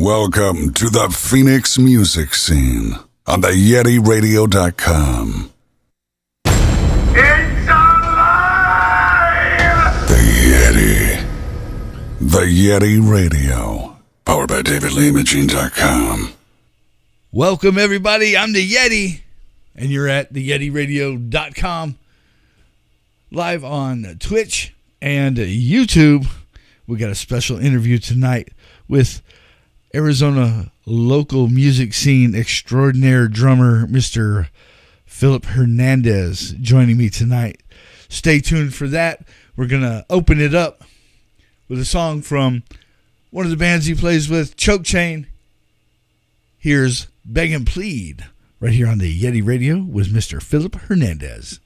Welcome to the Phoenix music scene on the YetiRadio.com. It's alive! The Yeti. The Yeti Radio. Powered by DavidLeeImaging.com. Welcome, everybody. I'm the Yeti, and you're at the YetiRadio.com. Live on Twitch and YouTube. We got a special interview tonight with Arizona local music scene extraordinaire drummer, Mr. Philip Hernandez, joining me tonight. Stay tuned for that. We're going to open it up with a song from one of the bands he plays with, Choke Chain. Here's Beg and Plead, right here on the Yeti Radio with Mr. Philip Hernandez.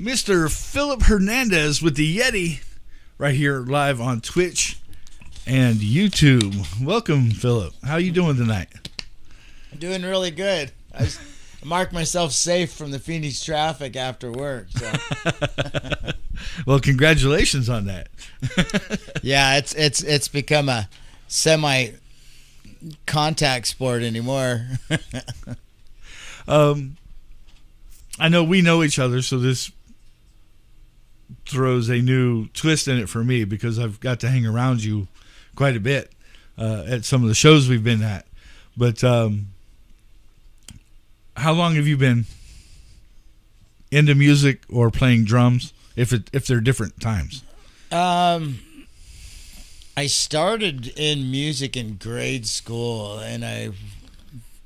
Mr. Philip Hernandez with the Yeti, right here live on Twitch and YouTube. Welcome, Philip. How you doing tonight? I'm doing really good. I marked myself safe from the Phoenix traffic after work. So. Well, congratulations on that. Yeah, it's become a semi-contact sport anymore. I know we know each other, so this throws a new twist in it for me because I've got to hang around you quite a bit at some of the shows we've been at. But how long have you been into music or playing drums, if they're different times? I I started in music in grade school, and I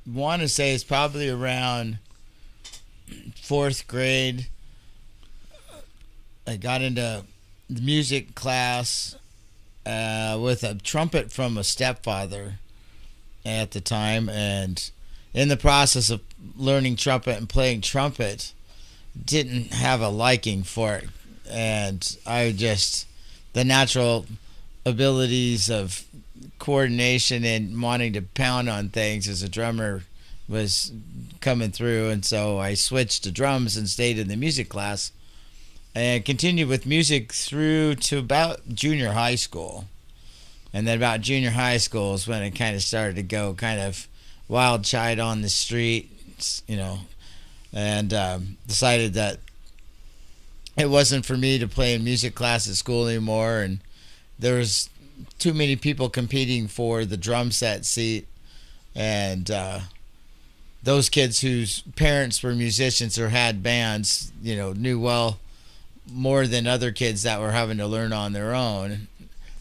want to say it's probably around fourth grade. I got into the music class with a trumpet from a stepfather at the time, and in the process of learning trumpet and playing trumpet, didn't have a liking for it, and the natural abilities of coordination and wanting to pound on things as a drummer was coming through, and so I switched to drums and stayed in the music class and continued with music through to about junior high school. And then about junior high school is when it kind of started to go kind of wild child on the street, and decided that it wasn't for me to play in music class at school anymore, and there was too many people competing for the drum set seat, and those kids whose parents were musicians or had bands, knew well more than other kids that were having to learn on their own.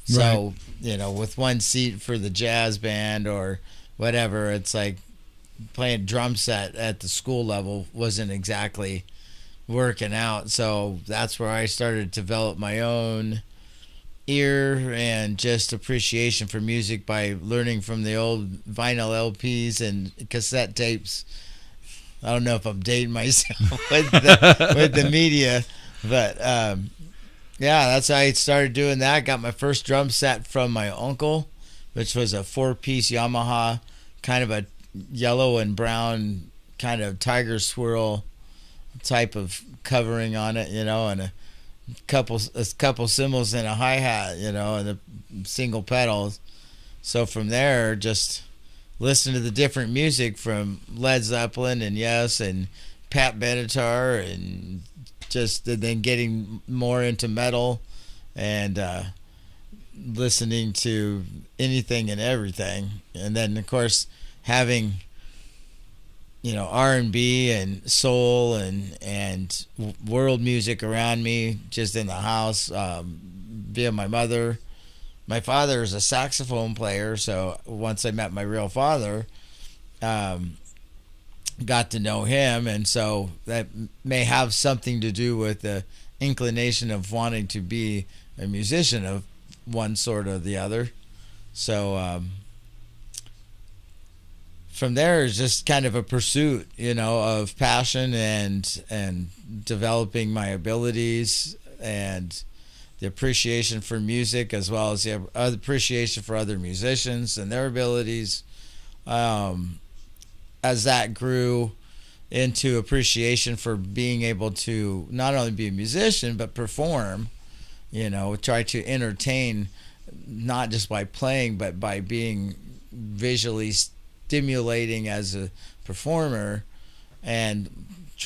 So, with one seat for the jazz band or whatever, it's like playing drum set at the school level wasn't exactly working out. So that's where I started to develop my own ear and just appreciation for music by learning from the old vinyl LPs and cassette tapes. I don't know if I'm dating myself with the media, but that's how I started doing that. Got my first drum set from my uncle, which was a 4-piece Yamaha, kind of a yellow and brown kind of tiger swirl type of covering on it, and a couple cymbals and a hi-hat, and a single pedals. So from there, just listen to the different music from Led Zeppelin and Yes and Pat Benatar, and then getting more into metal and listening to anything and everything. And then, of course, having R&B and soul and world music around me just in the house via my mother. My father is a saxophone player, so once I met my real father, got to know him, and so that may have something to do with the inclination of wanting to be a musician of one sort or the other. So from there is just kind of a pursuit, of passion and developing my abilities and the appreciation for music, as well as the appreciation for other musicians and their abilities. As that grew into appreciation for being able to not only be a musician but perform, try to entertain, not just by playing but by being visually stimulating as a performer, and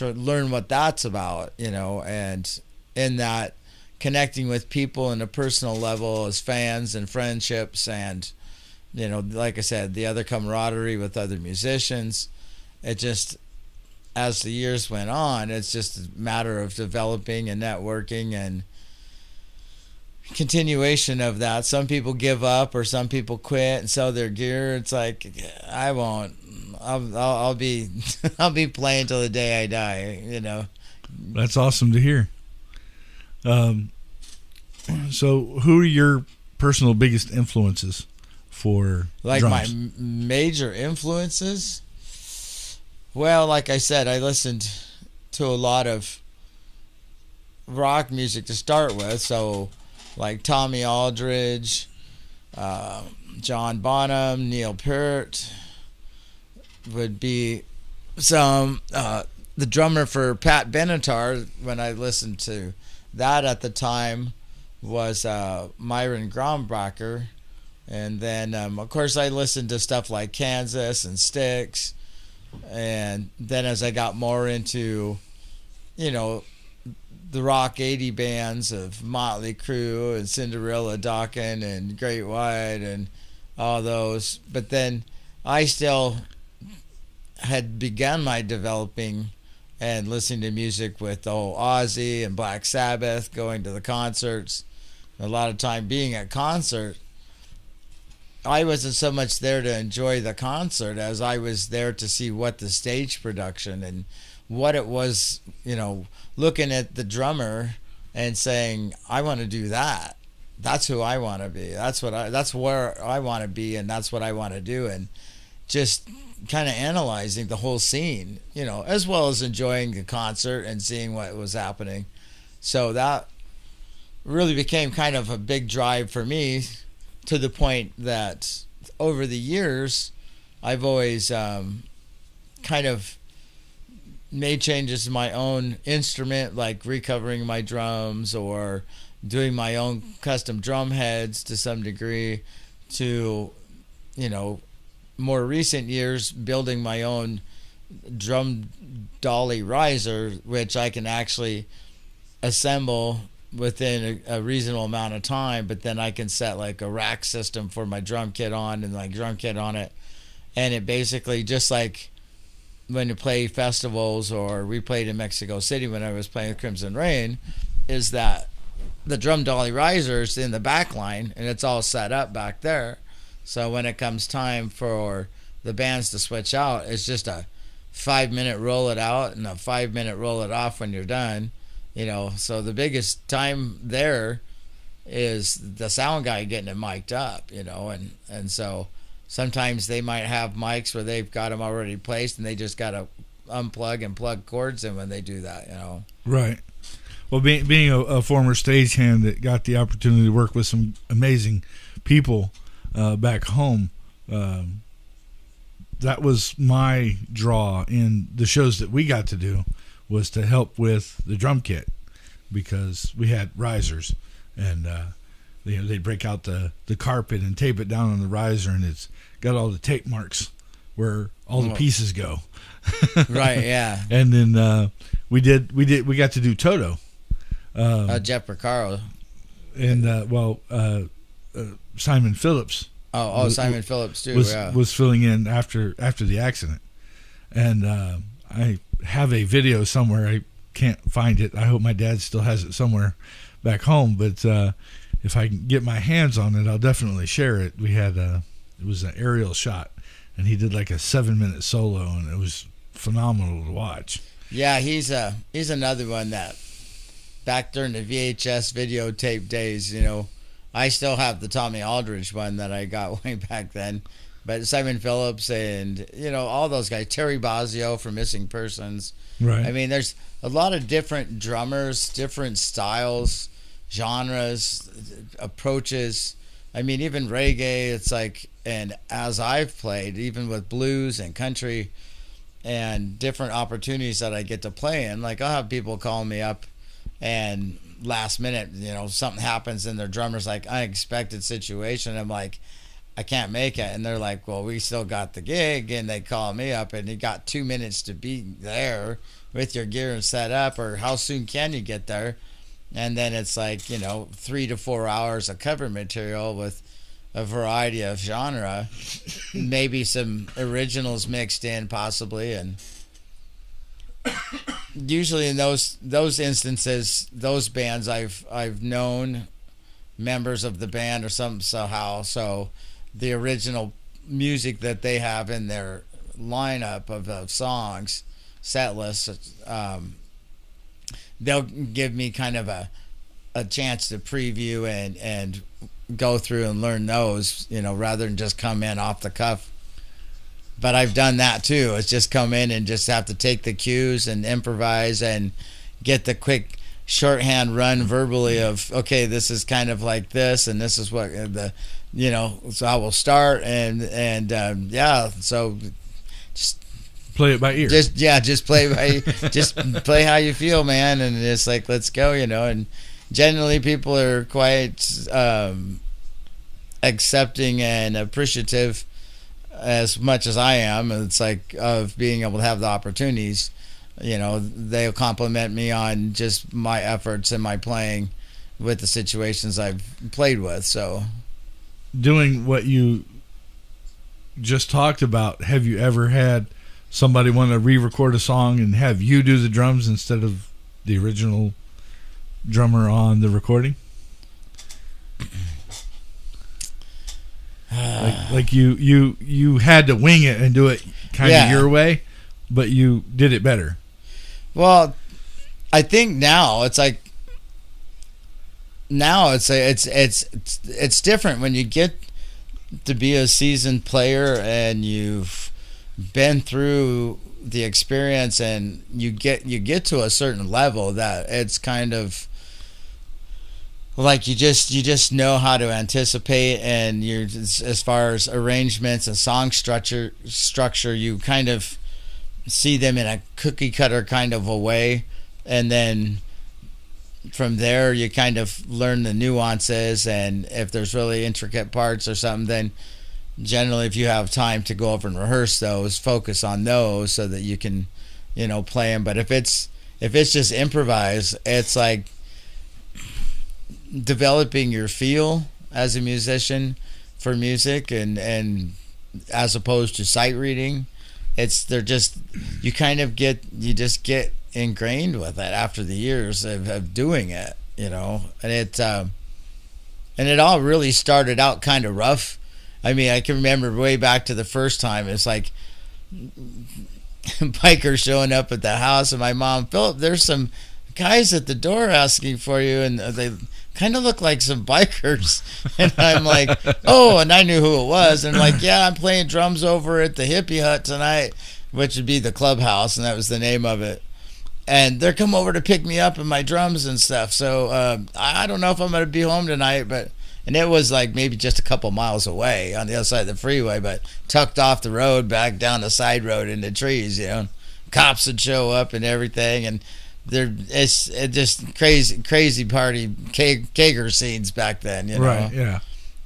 learn what that's about, and in that connecting with people on a personal level as fans and friendships, and like I said, the other camaraderie with other musicians. It just, as the years went on, it's just a matter of developing and networking and continuation of that. Some people give up, or some people quit and sell their gear. It's like, I won't. I'll be I'll be playing till the day I die. That's awesome to hear. So, who are your personal biggest influences for like drums? My major influences? Well, like I said, I listened to a lot of rock music to start with, so like Tommy Aldridge, John Bonham, Neil Peart would be some. The drummer for Pat Benatar, when I listened to that at the time, was Myron Grombacher. And then, of course, I listened to stuff like Kansas and Styx. And then as I got more into, the rock 80 bands of Motley Crue and Cinderella Dawkins and Great White and all those. But then I still had begun my developing and listening to music with the whole Ozzy and Black Sabbath, going to the concerts, a lot of time being at concert. I wasn't so much there to enjoy the concert as I was there to see what the stage production and what it was, looking at the drummer and saying, I want to do that. That's who I want to be. That's where I want to be, and that's what I want to do. And just kind of analyzing the whole scene, as well as enjoying the concert and seeing what was happening. So that really became kind of a big drive for me, to the point that over the years, I've always kind of made changes to my own instrument, like recovering my drums or doing my own custom drum heads to some degree, to, more recent years, building my own drum dolly riser, which I can actually assemble within a reasonable amount of time, but then I can set like a rack system for my drum kit on and like drum kit on it. And it basically, just like when you play festivals, or we played in Mexico City when I was playing with Crimson Rain, is that the drum dolly riser's in the back line and it's all set up back there. So when it comes time for the bands to switch out, it's just a 5-minute roll it out and a 5-minute roll it off when you're done. So the biggest time there is the sound guy getting it mic'd up, and so sometimes they might have mics where they've got them already placed and they just got to unplug and plug cords in when they do that, Right. Well, being a former stagehand that got the opportunity to work with some amazing people back home, that was my draw in the shows that we got to do, was to help with the drum kit, because we had risers, and they'd break out the carpet and tape it down on the riser, and it's got all the tape marks where all the pieces go. Right, yeah. And then we got to do Toto. Jeff Porcaro. And Simon Phillips. Simon Phillips too. Was filling in after the accident, and I have a video somewhere. I can't find it. I hope my dad still has it somewhere back home. But if I can get my hands on it, I'll definitely share it. We had it was an aerial shot, and he did like a 7-minute solo, and it was phenomenal to watch. Yeah, he's another one that back during the VHS videotape days, I still have the Tommy Aldridge one that I got way back then. But Simon Phillips and, all those guys, Terry Bozzio from Missing Persons. Right. I mean, there's a lot of different drummers, different styles, genres, approaches. I mean, even reggae, it's like, and as I've played, even with blues and country and different opportunities that I get to play in, like I'll have people call me up and last minute, something happens and their drummer's like unexpected situation. I'm like, I can't make it. And they're like, well, we still got the gig. And they call me up and you got 2 minutes to be there with your gear and set up, or how soon can you get there? And then it's like, 3 to 4 hours of cover material with a variety of genre, maybe some originals mixed in possibly. And usually in those instances, those bands I've known members of the band or something somehow, so the original music that they have in their lineup of songs, set lists, they'll give me kind of a chance to preview and go through and learn those, rather than just come in off the cuff. But I've done that too. It's just come in and just have to take the cues and improvise and get the quick shorthand run verbally of, okay, this is kind of like this, and this is what so I will start and so just play it by ear. Just play play how you feel, man, and it's like, let's go, and generally people are quite accepting and appreciative as much as I am. It's like of being able to have the opportunities. They'll compliment me on just my efforts and my playing with the situations I've played with. So, doing what you just talked about, have you ever had somebody want to re-record a song and have you do the drums instead of the original drummer on the recording? Like Like you had to wing it and do it kind of your way, but you did it better. Well, I think now it's different when you get to be a seasoned player and you've been through the experience and you get to a certain level that it's kind of like you just know how to anticipate, and you're as far as arrangements and song structure you kind of see them in a cookie cutter kind of a way, and then from there you kind of learn the nuances, and if there's really intricate parts or something, then generally if you have time to go over and rehearse those, focus on those so that you can play them. But if it's just improvise, it's like developing your feel as a musician for music, and as opposed to sight reading, you just get ingrained with it after the years of doing it, and it all really started out kind of rough. I mean, I can remember way back to the first time. It's like bikers showing up at the house, and my mom, Philip, there's some guys at the door asking for you, and they kind of look like some bikers. And I'm like, oh, and I knew who it was. And like, yeah, I'm playing drums over at the Hippie Hut tonight, which would be the clubhouse, and that was the name of it. And they're come over to pick me up and my drums and stuff. So I don't know if I'm going to be home tonight, and it was like maybe just a couple miles away on the other side of the freeway, but tucked off the road, back down the side road in the trees, Cops would show up and everything, and it's just crazy party kegger scenes back then, Right, yeah.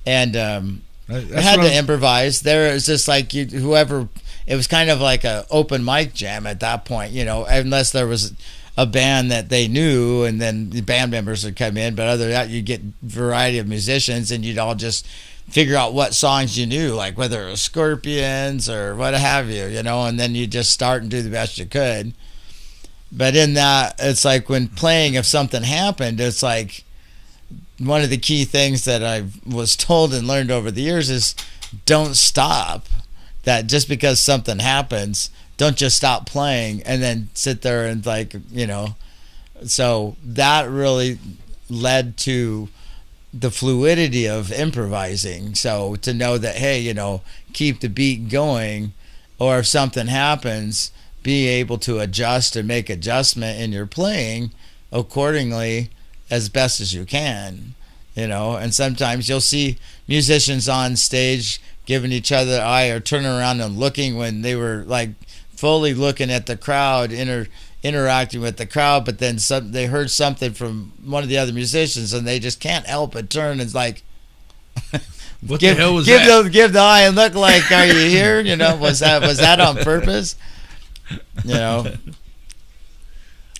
And I had to improvise. There was just like whoever. It was kind of like a open mic jam at that point, unless there was a band that they knew, and then the band members would come in. But other than that, you get variety of musicians, and you'd all just figure out what songs you knew, like whether it was Scorpions or what have you, and then you just start and do the best you could. But in that, it's like when playing, if something happened, it's like one of the key things that I was told and learned over the years is don't stop. That just because something happens, don't just stop playing and then sit there and So that really led to the fluidity of improvising. So to know that, hey, keep the beat going, or if something happens, be able to adjust and make adjustment in your playing accordingly as best as you can, and sometimes you'll see musicians on stage giving each other the eye or turning around and looking when they were like fully looking at the crowd, interacting with the crowd, but then they heard something from one of the other musicians and they just can't help but turn and like what the hell was that? Give the eye and look like, are you here? Was that on purpose? And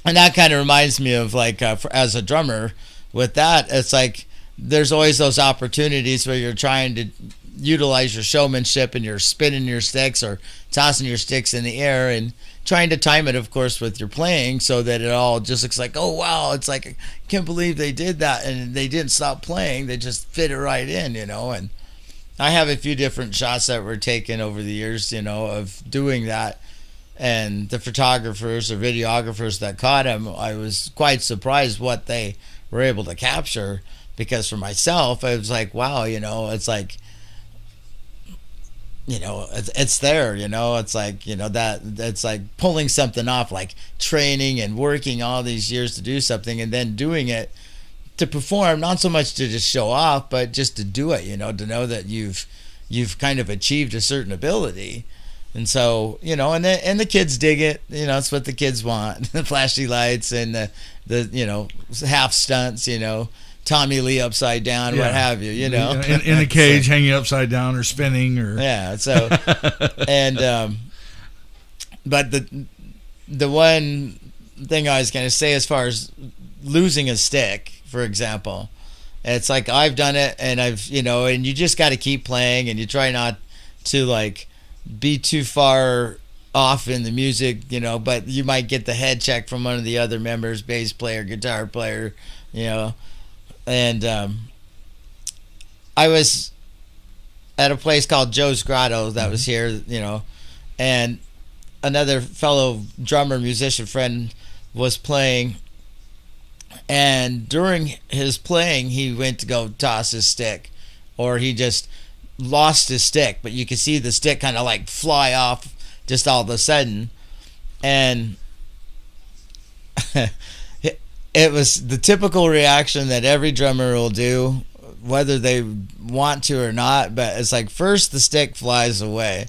that kind of reminds me of like as a drummer with that, it's like there's always those opportunities where you're trying to utilize your showmanship and you're spinning your sticks or tossing your sticks in the air and trying to time it, of course, with your playing so that it all just looks like, oh wow, it's like I can't believe they did that and they didn't stop playing, they just fit it right in, and I have a few different shots that were taken over the years, of doing that. And the photographers or videographers that caught him, I was quite surprised what they were able to capture, because for myself, I was like, wow, it's like, it's there, it's like, that it's like pulling something off, like training and working all these years to do something and then doing it to perform, not so much to just show off, but just to do it, to know that you've kind of achieved a certain ability. And so, and the kids dig it, it's what the kids want, the flashy lights and the half stunts, Tommy Lee upside down, what have you, in a cage, so, hanging upside down or spinning or so and but the one thing I was going to say as far as losing a stick, for example, it's like I've done it and I've and you just got to keep playing and you try not to like be too far off in the music, but you might get the head check from one of the other members, bass player, guitar player, and I at a place called Joe's Grotto that was here, you know, and another fellow drummer musician friend was playing, and during his playing he went to go toss his stick, or he just lost his stick, but you could see the stick kind of like fly off just all of a sudden, and it was the typical reaction that every drummer will do, whether they want to or not. But it's like, first the stick flies away,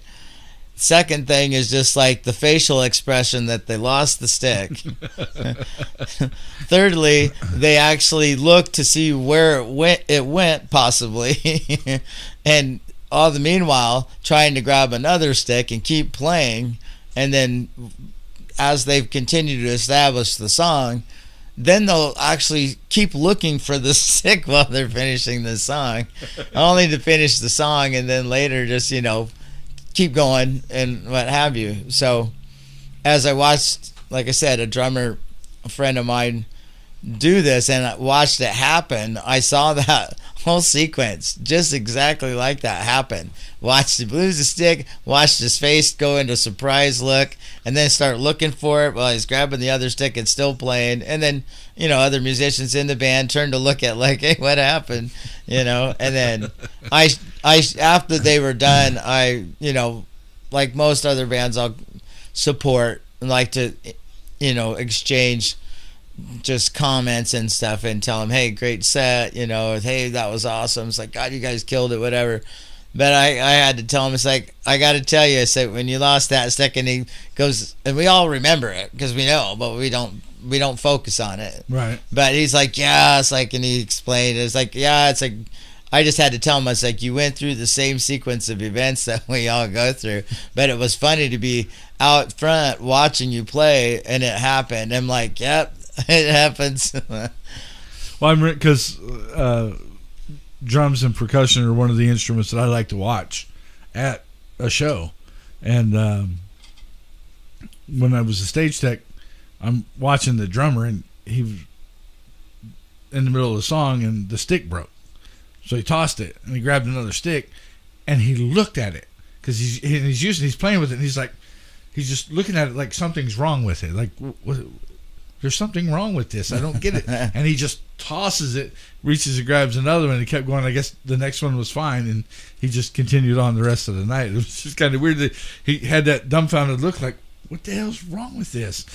second thing is just like the facial expression that they lost the stick. Thirdly, they actually look to see where it went possibly, and all the meanwhile trying to grab another stick and keep playing. And then as they've continued to establish the song, then they'll actually keep looking for the stick while they're finishing the song, only to finish the song and then later just, you know, keep going and what have you. So as I watched, like I said, a friend of mine do this, and I watched it happen, I saw that whole sequence just exactly like that happen. Watched him lose the stick, watched his face go into a surprise look, and then start looking for it while he's grabbing the other stick and still playing. And then, you know, other musicians in the band turn to look at like, hey, what happened? You know, and then I after they were done, I, you know, like most other bands, I'll support and like to, you know, exchange just comments and stuff and tell them, hey, great set, you know, hey, that was awesome. It's like, God, you guys killed it, whatever. But I had to tell him, it's like, I got to tell you, I said, when you lost that stick, and he goes, and we all remember it because we know, but we don't focus on it. Right. But he's like, yeah, it's like, and he explained, it's like, yeah, it's like, I just had to tell him, I was like, you went through the same sequence of events that we all go through, but it was funny to be out front watching you play, and it happened. I'm like, yep, it happens. Well, because drums and percussion are one of the instruments that I like to watch at a show. And when I was a stage tech, I'm watching the drummer, and he was in the middle of the song, and the stick broke. So he tossed it, and he grabbed another stick, and he looked at it because he's playing with it, and he's just looking at it like something's wrong with it. Like, there's something wrong with this. I don't get it. And he just tosses it, reaches and grabs another one, and he kept going. I guess the next one was fine, and he just continued on the rest of the night. It was just kind of weird that he had that dumbfounded look like, what the hell's wrong with this?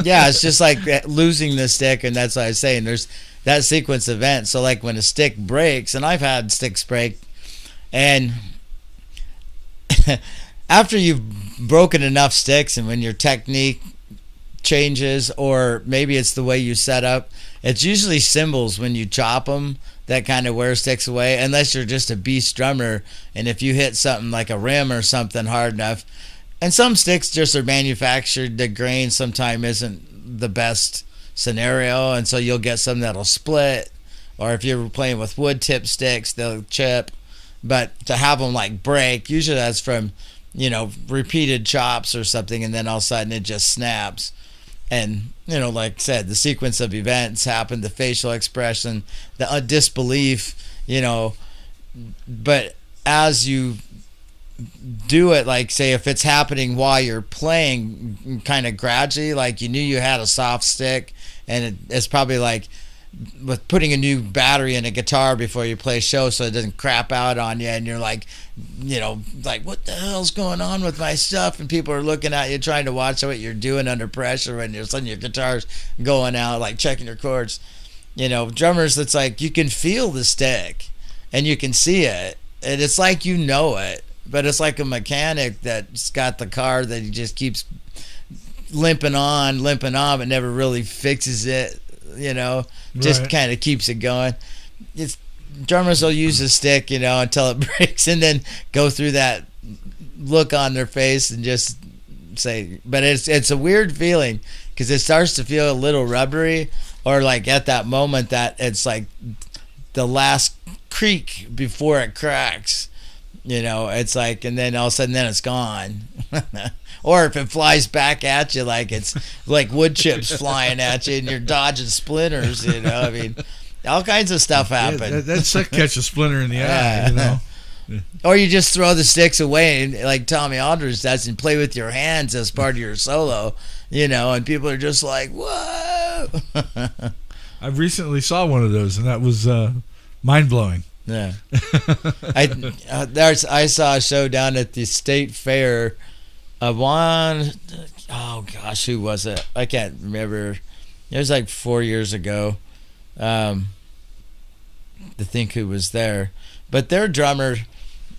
Yeah, it's just like losing the stick, and that's what I was saying. There's that sequence event. So like when a stick breaks, and I've had sticks break, and after you've broken enough sticks, and when your technique changes, or maybe it's the way you set up, it's usually cymbals when you chop them that kind of wear sticks away, unless you're just a beast drummer, and if you hit something like a rim or something hard enough. And some sticks just are manufactured, the grain sometimes isn't the best scenario, and so you'll get some that'll split, or if you're playing with wood tip sticks, they'll chip. But to have them like break, usually that's from, you know, repeated chops or something, and then all of a sudden it just snaps. And, you know, like I said, the sequence of events happen, the facial expression, the disbelief, you know. But as you do it, like, say, if it's happening while you're playing kind of gradually, like you knew you had a soft stick, and it's probably like with putting a new battery in a guitar before you play a show so it doesn't crap out on you, and you're like, you know, like, what the hell's going on with my stuff? And people are looking at you trying to watch what you're doing under pressure, and you're suddenly your guitar's going out, like checking your chords. You know, drummers, it's like you can feel the stick and you can see it, and it's like you know it, but it's like a mechanic that's got the car that he just keeps limping on, but never really fixes it, you know, just Right. kind of keeps it going. It's drummers will use a stick, you know, until it breaks, and then go through that look on their face and just say, but it's a weird feeling because it starts to feel a little rubbery, or like at that moment that it's like the last creak before it cracks, you know. It's like, and then all of a sudden then it's gone. Or if it flies back at you, like it's like wood chips flying at you and you're dodging splinters, you know. I mean, all kinds of stuff happen. Yeah, that's like catch a splinter in the eye, you know. Or you just throw the sticks away, and like Tommy Aldridge does, and play with your hands as part of your solo, and people are just like, whoa. I recently saw one of those, and that was mind-blowing. Yeah. I saw a show down at the State Fair of one, oh gosh, who was it? I can't remember. It was like 4 years ago. To think who was there. But their drummer,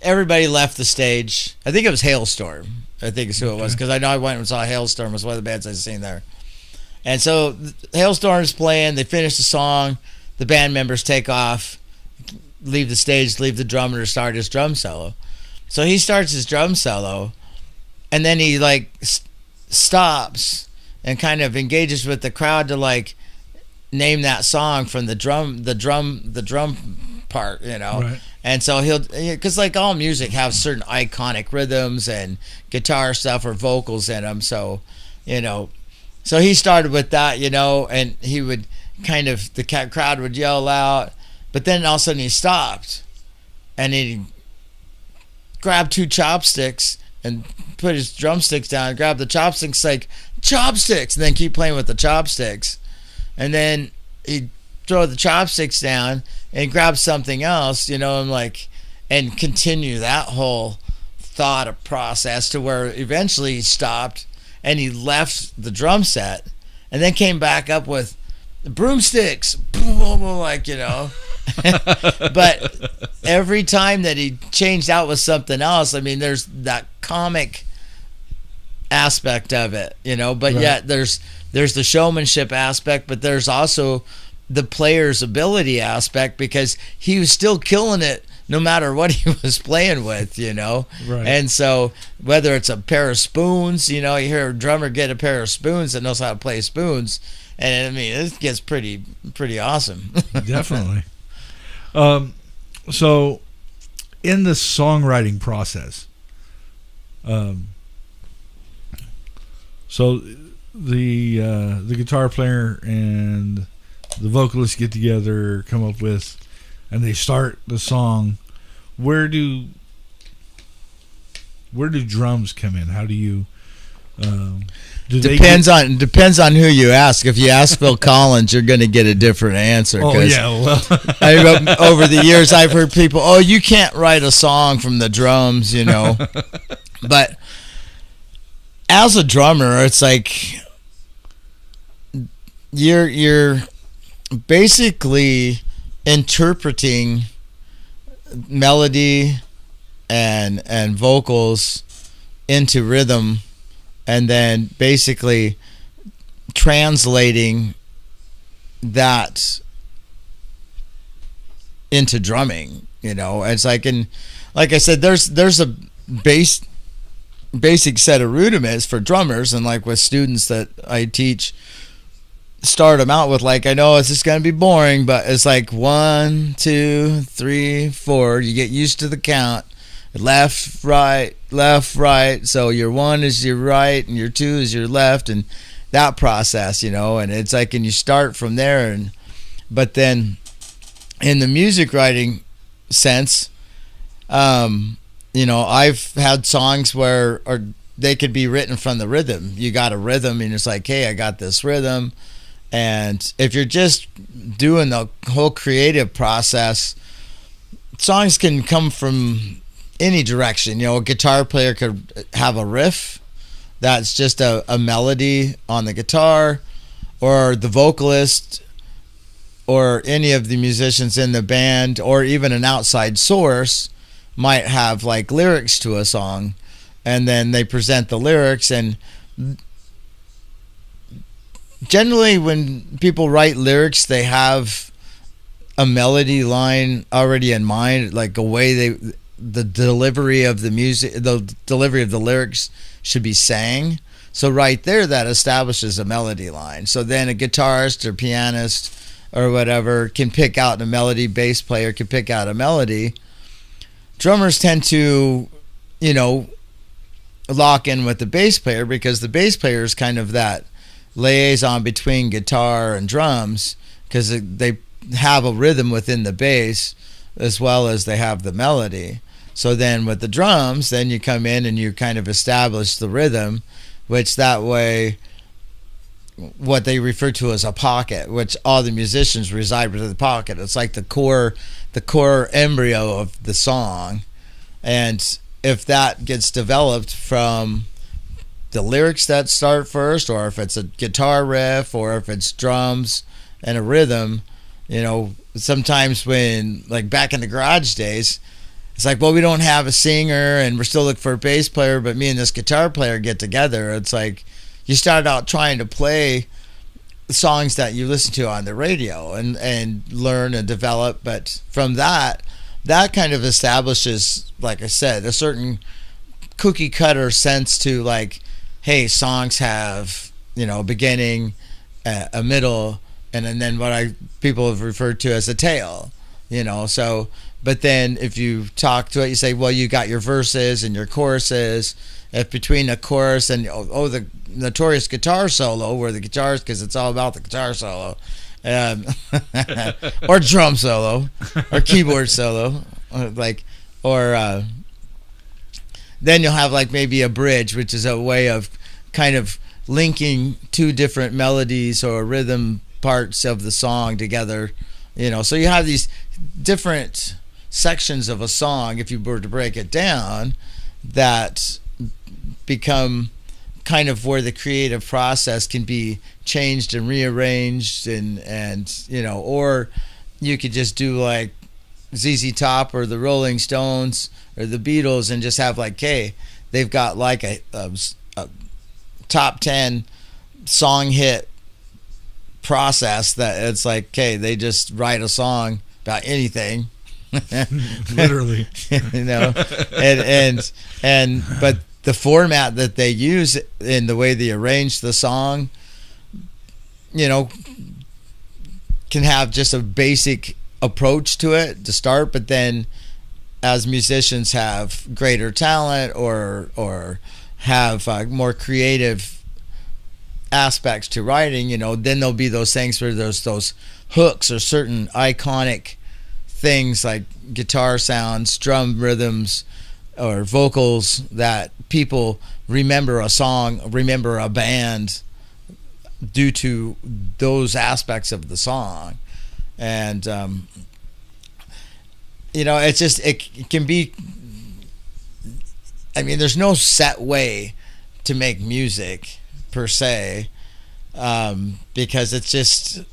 everybody left the stage. I think it was Hailstorm. I think is who it was, because I know I went and saw Hailstorm. It was one of the bands I'd seen there. And so Hailstorm's playing. They finish the song. The band members take off, leave the stage, leave the drummer to start his drum solo. So he starts his drum solo, and then he like stops and kind of engages with the crowd to like name that song from the drum part, Right. And so because like all music has certain iconic rhythms and guitar stuff or vocals in them. So, so he started with that, and he would kind of, the crowd would yell out, but then all of a sudden he stopped and he grabbed 2 chopsticks and put his drumsticks down and grabbed the chopsticks, like chopsticks, and then keep playing with the chopsticks. And then he'd throw the chopsticks down and grab something else, and continue that whole thought process to where eventually he stopped and he left the drum set and then came back up with broomsticks, like, But every time that he changed out with something else, I mean, there's that comic aspect of it, but right. Yet there's the showmanship aspect, but there's also the player's ability aspect, because he was still killing it no matter what he was playing with, Right. And so whether it's a pair of spoons, you hear a drummer get a pair of spoons that knows how to play spoons, and I mean, it gets pretty awesome. Definitely. So in the songwriting process, so the guitar player and the vocalist get together, come up with, and they start the song. Where do drums come in? How do you? Depends on who you ask. If you ask Phil Collins, you're going to get a different answer. Oh yeah, well, over the years I've heard people, "Oh, you can't write a song from the drums," But as a drummer, it's like you're basically interpreting melody and vocals into rhythm, and then basically translating that into drumming. It's like, like I said, there's a basic set of rudiments for drummers, and like with students that I teach, start them out with, like, I know it's just going to be boring, but it's like 1, 2, 3, 4. You get used to the count. Left, right. So your 1 is your right and your 2 is your left, and that process, and it's like, and you start from there. But then in the music writing sense, I've had songs where they could be written from the rhythm. You got a rhythm, and it's like, hey, I got this rhythm. And if you're just doing the whole creative process, songs can come from any direction. A guitar player could have a riff that's just a melody on the guitar, or the vocalist, or any of the musicians in the band, or even an outside source might have like lyrics to a song, and then they present the lyrics. And generally when people write lyrics, they have a melody line already in mind, like a way the delivery of the music, the delivery of the lyrics should be sang. So right there, that establishes a melody line. So then a guitarist or pianist or whatever can pick out a melody, bass player can pick out a melody. Drummers tend to, lock in with the bass player, because the bass player is kind of that liaison between guitar and drums, because they have a rhythm within the bass as well as they have the melody. So then with the drums, then you come in and you kind of establish the rhythm, which that way, what they refer to as a pocket, which all the musicians reside within the pocket. It's like the core embryo of the song. And if that gets developed from the lyrics that start first, or if it's a guitar riff, or if it's drums and a rhythm, sometimes when, like back in the garage days, it's like, well, we don't have a singer and we're still looking for a bass player, but me and this guitar player get together. It's like, you started out trying to play songs that you listen to on the radio and learn and develop. But from that kind of establishes, like I said, a certain cookie cutter sense to, like, hey, songs have, a beginning, a middle, and then what people have referred to as a tail, So, but then if you talk to it, you say, well, you got your verses and your choruses. If between the chorus and the notorious guitar solo, where the guitars, because it's all about the guitar solo, or drum solo, or keyboard solo, then you'll have like maybe a bridge, which is a way of kind of linking two different melodies or rhythm parts of the song together, So you have these different sections of a song, if you were to break it down, that become kind of where the creative process can be changed and rearranged, and or you could just do like ZZ Top or the Rolling Stones or the Beatles and just have like, hey, they've got like a top 10 song hit process that it's like, okay, they just write a song about anything. Literally. But the format that they use in the way they arrange the song, can have just a basic approach to it to start, but then as musicians have greater talent or have more creative aspects to writing, then there'll be those things where there's those hooks or certain iconic things like guitar sounds, drum rhythms, or vocals that people remember a song, remember a band due to those aspects of the song. And it's just, it can be, I mean, there's no set way to make music per se, because it's just,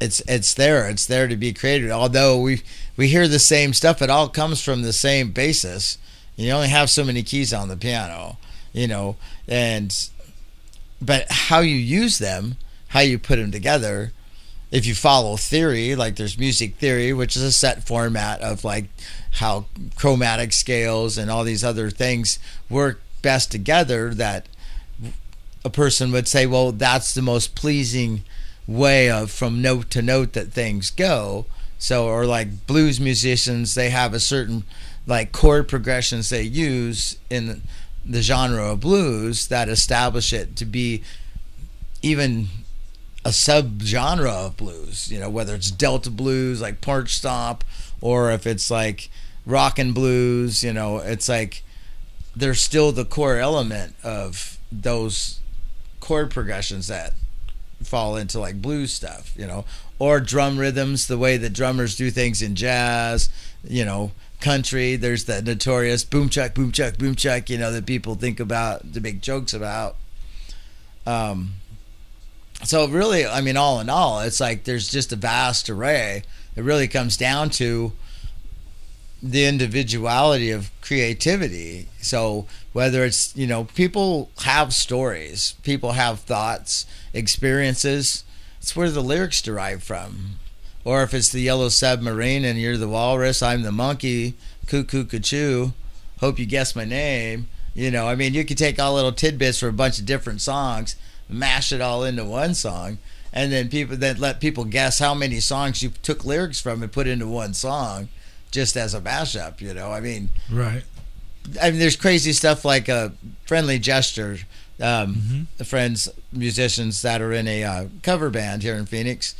it's there to be created. Although we hear the same stuff, it all comes from the same basis. You only have so many keys on the piano, but how you use them, how you put them together, if you follow theory, like there's music theory, which is a set format of like how chromatic scales and all these other things work best together, that a person would say, well, that's the most pleasing way of from note to note that things go. So, or like blues musicians, they have a certain like chord progressions they use in the genre of blues that establish it to be even a subgenre of blues, whether it's Delta blues like Porch Stomp, or if it's like rockin' blues, it's like there's still the core element of those chord progressions that fall into like blues stuff, or drum rhythms, the way that drummers do things in jazz, country. There's that notorious boom chuck, boom chuck, boom chuck, that people think about to make jokes about. So really, I mean, all in all, it's like there's just a vast array. It really comes down to the individuality of creativity. So whether it's, people have stories, people have thoughts, experiences. It's where the lyrics derive from. Or if it's the Yellow Submarine and you're the walrus, I'm the monkey, cuckoo, cuckoo, hope you guess my name. I mean, you could take all little tidbits for a bunch of different songs, mash it all into one song, and then let people guess how many songs you took lyrics from and put into one song just as a mashup, I mean, right. I mean, there's crazy stuff like a Friendly Gesture, friends, musicians that are in a cover band here in Phoenix.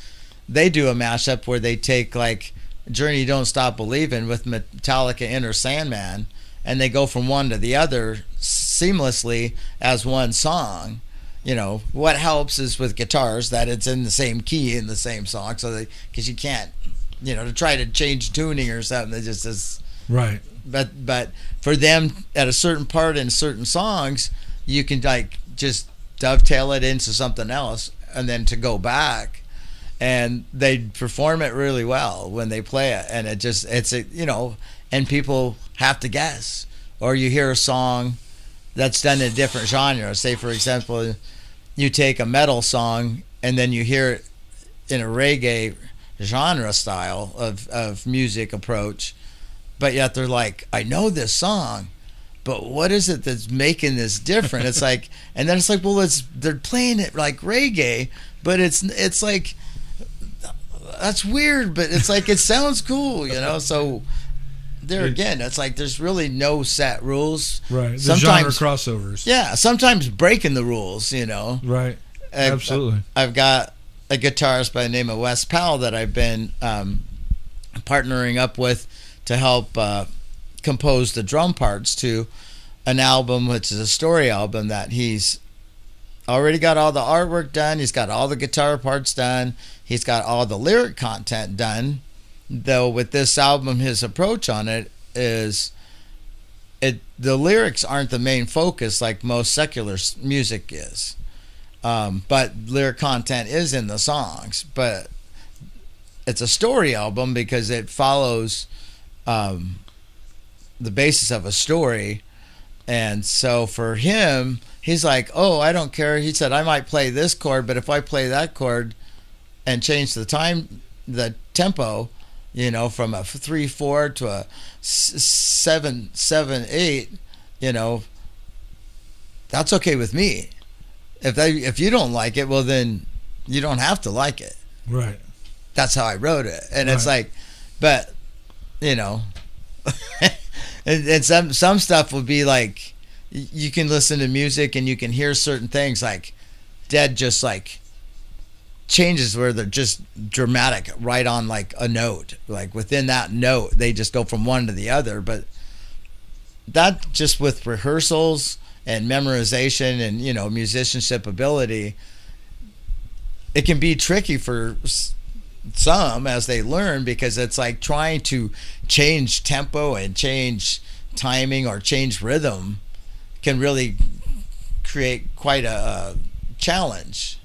They do a mashup where they take like Journey Don't Stop Believing with Metallica Enter Sandman, and they go from one to the other seamlessly as one song. What helps is with guitars that it's in the same key in the same song, so because you can't, to try to change tuning or something, it just is right. But for them at a certain part in certain songs, you can like just dovetail it into something else, and then to go back, and they perform it really well when they play it, and and people have to guess, or you hear a song that's done in a different genre. Say for example, you take a metal song and then you hear it in a reggae genre style of music approach, but yet they're like, I know this song, but what is it that's making this different? It's like, and then it's like, well, they're playing it like reggae, but it's like, that's weird, but it's like, it sounds cool, so there again, it's like there's really no set rules. Right. The genre crossovers. Yeah, sometimes breaking the rules, Right. Absolutely. I've got a guitarist by the name of Wes Powell that I've been partnering up with to help compose the drum parts to an album, which is a story album that he's already got all the artwork done. He's got all the guitar parts done. He's got all the lyric content done. Though with this album, his approach on it is the lyrics aren't the main focus like most secular music is, but lyric content is in the songs. But it's a story album because it follows the basis of a story. And so for him, he's like, oh, I don't care. He said, I might play this chord, but if I play that chord and change the tempo, from a 3/4 to a 7/7/8, that's okay with me. If you don't like it, well, then you don't have to like it. Right. That's how I wrote it. And it's like, but, and some stuff would be like, you can listen to music and you can hear certain things like Dead just like changes where they're just dramatic right on like a note, like within that note they just go from one to the other. But that just with rehearsals and memorization and musicianship ability, it can be tricky for some as they learn, because it's like trying to change tempo and change timing or change rhythm can really create quite a challenge.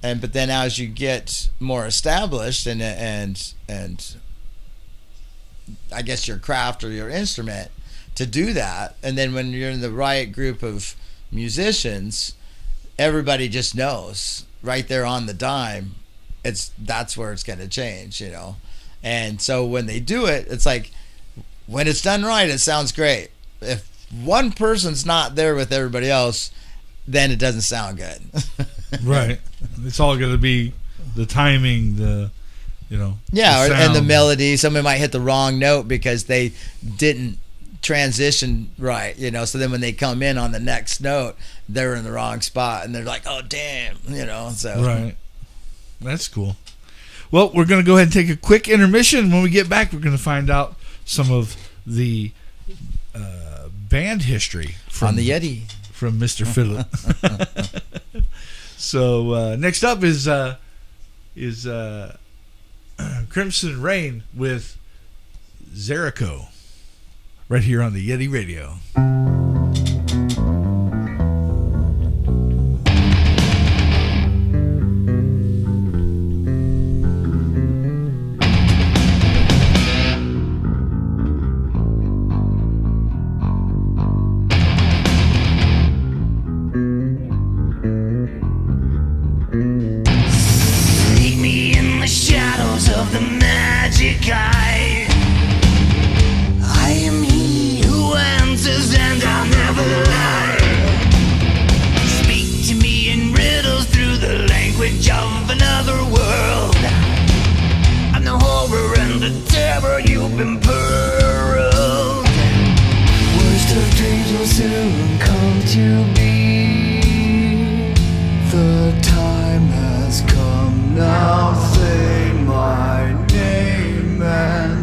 But then as you get more established and I guess your craft or your instrument to do that, and then when you're in the right group of musicians, everybody just knows right there on the dime, that's where it's going to change, And so when they do it, it's like when it's done right, it sounds great. If one person's not there with everybody else, then it doesn't sound good. Right. It's all going to be the timing, the and the melody. Somebody might hit the wrong note because they didn't transition right, so then when they come in on the next note, they're in the wrong spot and they're like, oh damn, so right. That's cool. Well, we're going to go ahead and take a quick intermission. When we get back, we're going to find out some of the band history on the Yeti from Mr. Phillip. So next up is Crimson Rain with Zericho, right here on the Yeti Radio. I am he who answers and I'll never lie. Speak to me in riddles through the language of another world. I'm the horror and the terror you've been pearled. Worst of dreams will soon come to be. The time has come now, say my name and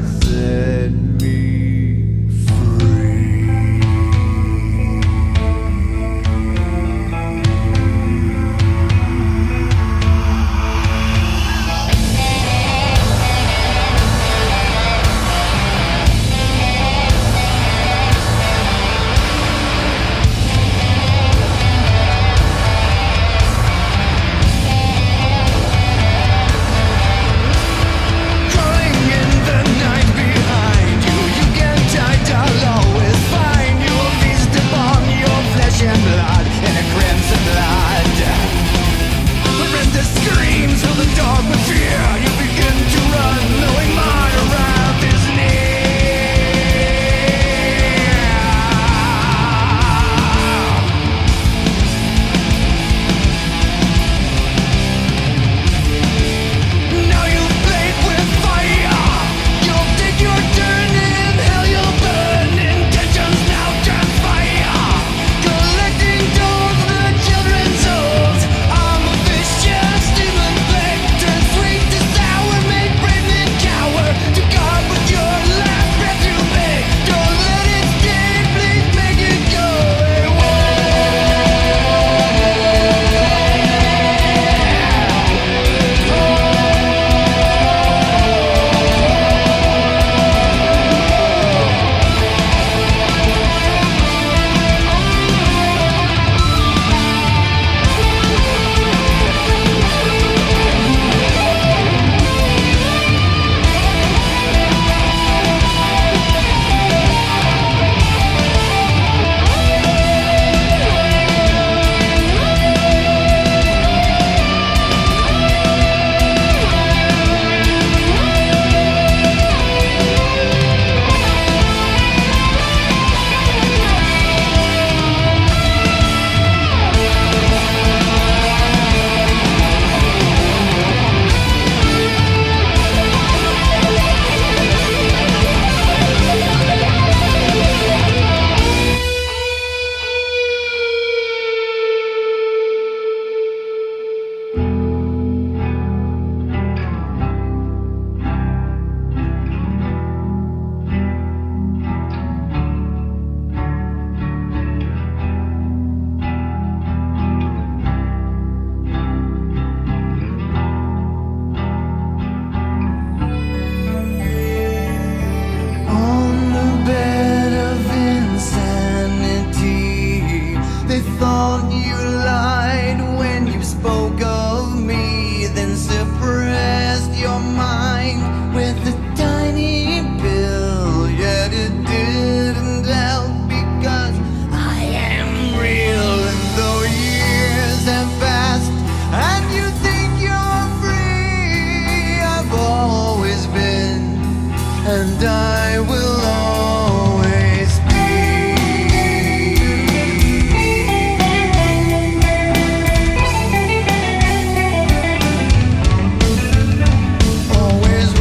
thought you lied when you spoke of me, then suppressed your mind with a tiny pill. Yet it didn't help because I am real. And though years have passed and you think you're free, I've always been, and I will always be. Always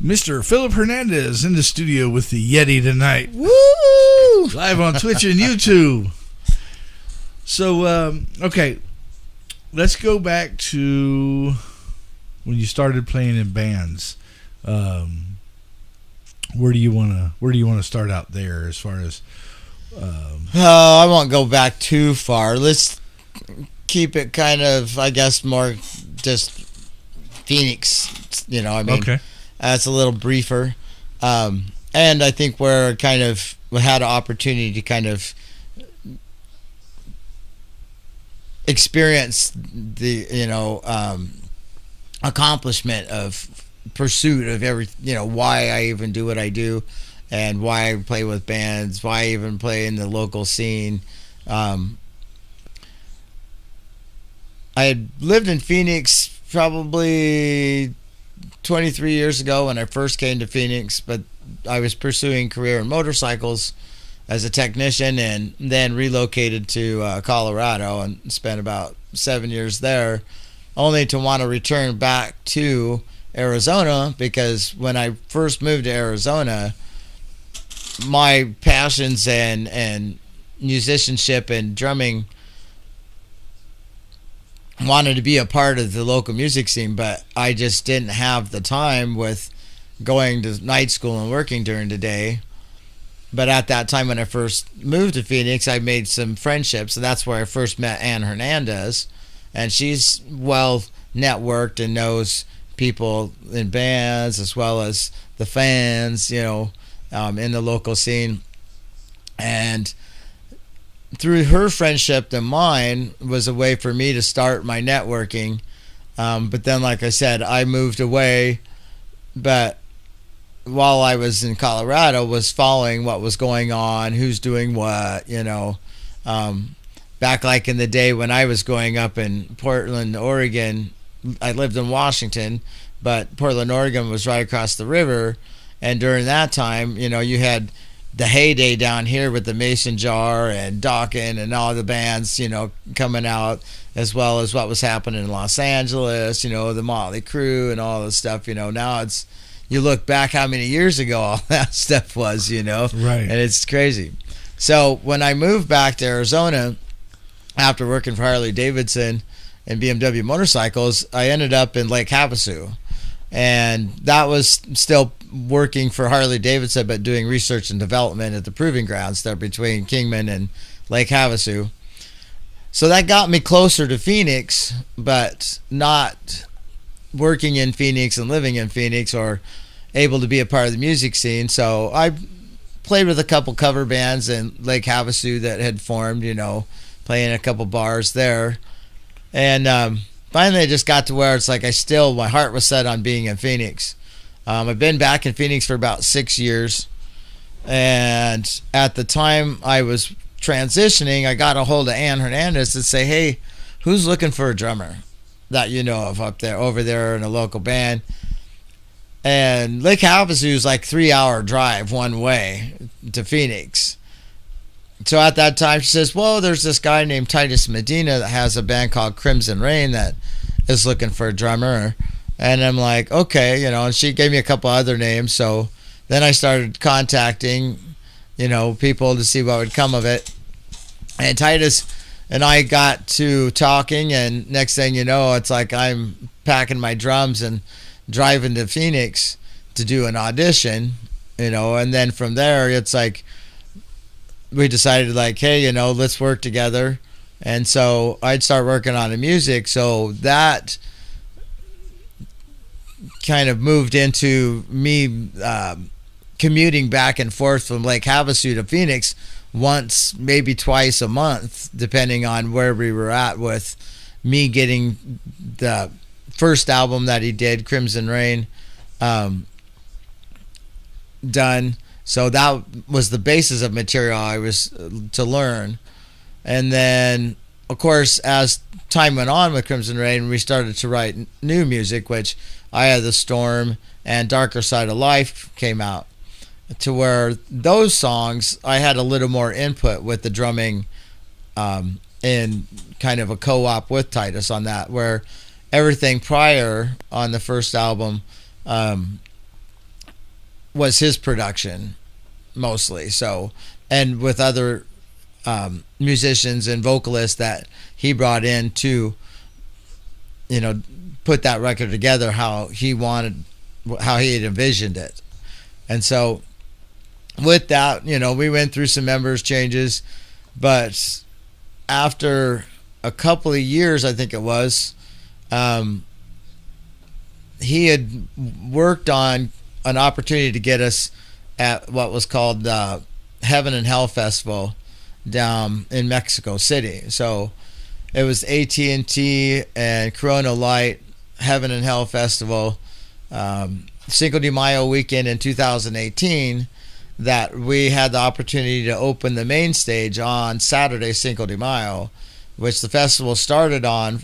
Mr. Philip Hernandez in the studio with the Yeti tonight. Woo! Live on Twitch and YouTube. So, okay, let's go back to when you started playing in bands. Where do you want to start out there as far as? I won't go back too far. Let's keep it kind of, I guess, more just Phoenix. You know, I mean, okay. It's a little briefer, and I think we're kind of we had an opportunity to kind of experience the accomplishment of pursuit of every why I even do what I do, and why I play with bands, why I even play in the local scene. I had lived in Phoenix probably 23 years ago when I first came to Phoenix, but I was pursuing career in motorcycles as a technician, and then relocated to Colorado and spent about 7 years there, only to want to return back to Arizona, because when I first moved to Arizona, my passions and musicianship and drumming wanted to be a part of the local music scene, but I just didn't have the time with going to night school and working during the day. But at that time when I first moved to Phoenix, I made some friendships, and that's where I first met Ann Hernandez, and she's well networked and knows people in bands as well as the fans, in the local scene. And through her friendship and mine was a way for me to start my networking. But then, like I said, I moved away, but while I was in Colorado, was following what was going on, who's doing what, back like in the day when I was growing up in Portland, Oregon. I lived in Washington, but Portland, Oregon was right across the river. And during that time, you had the heyday down here with the Mason Jar and Dawkins and all the bands, coming out, as well as what was happening in Los Angeles, the Motley Crue and all this stuff. Now it's, you look back how many years ago all that stuff was, Right. And it's crazy. So when I moved back to Arizona after working for Harley Davidson and BMW motorcycles, I ended up in Lake Havasu. And that was still working for Harley Davidson, but doing research and development at the proving grounds there between Kingman and Lake Havasu. So that got me closer to Phoenix, but not working in Phoenix and living in Phoenix or able to be a part of the music scene. So I played with a couple cover bands in Lake Havasu that had formed, playing a couple bars there. And finally I just got to where it's like my heart was set on being in Phoenix. I've been back in Phoenix for about 6 years. And at the time I was transitioning, I got a hold of Ann Hernandez to say, hey, who's looking for a drummer that you know of over there in a local band? And Lake Havasu is like 3-hour drive one way to Phoenix. So at that time she says, well, there's this guy named Titus Medina that has a band called Crimson Rain that is looking for a drummer. And I'm like, okay, and she gave me a couple other names. So then I started contacting, people to see what would come of it. And Titus and I got to talking, and next thing you know, it's like I'm packing my drums and driving to Phoenix to do an audition, and then from there, it's like we decided like, hey, let's work together. And so I'd start working on the music. So that kind of moved into me commuting back and forth from Lake Havasu to Phoenix once, maybe twice a month, depending on where we were at with me getting the first album that he did, Crimson Rain, done. So that was the basis of material I was to learn. And then, of course, as time went on with Crimson Rain, we started to write new music, which Eye of the Storm and Darker Side of Life came out, to where those songs I had a little more input with the drumming in kind of a co-op with Titus on that, where everything prior on the first album was his production mostly. So, and with other musicians and vocalists that he brought in to, put that record together how he had envisioned it. And so with that, we went through some members changes, but after a couple of years, I think it was, he had worked on an opportunity to get us at what was called the Heaven and Hell Festival down in Mexico City. So it was AT&T and Corona Light Heaven and Hell Festival, Cinco de Mayo weekend in 2018, that we had the opportunity to open the main stage on Saturday, Cinco de Mayo, which the festival started on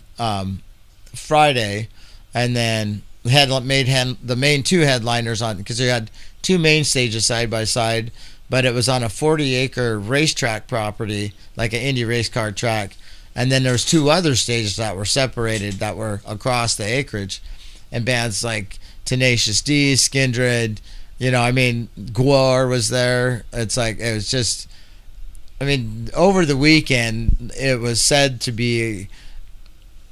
Friday, and then the main two headliners on, because they had two main stages side by side, but it was on a 40-acre racetrack property, like an Indy race car track. And then there's two other stages that were separated that were across the acreage. And bands like Tenacious D, Skindred, Gwar was there. It's like, it was just, over the weekend, it was said to be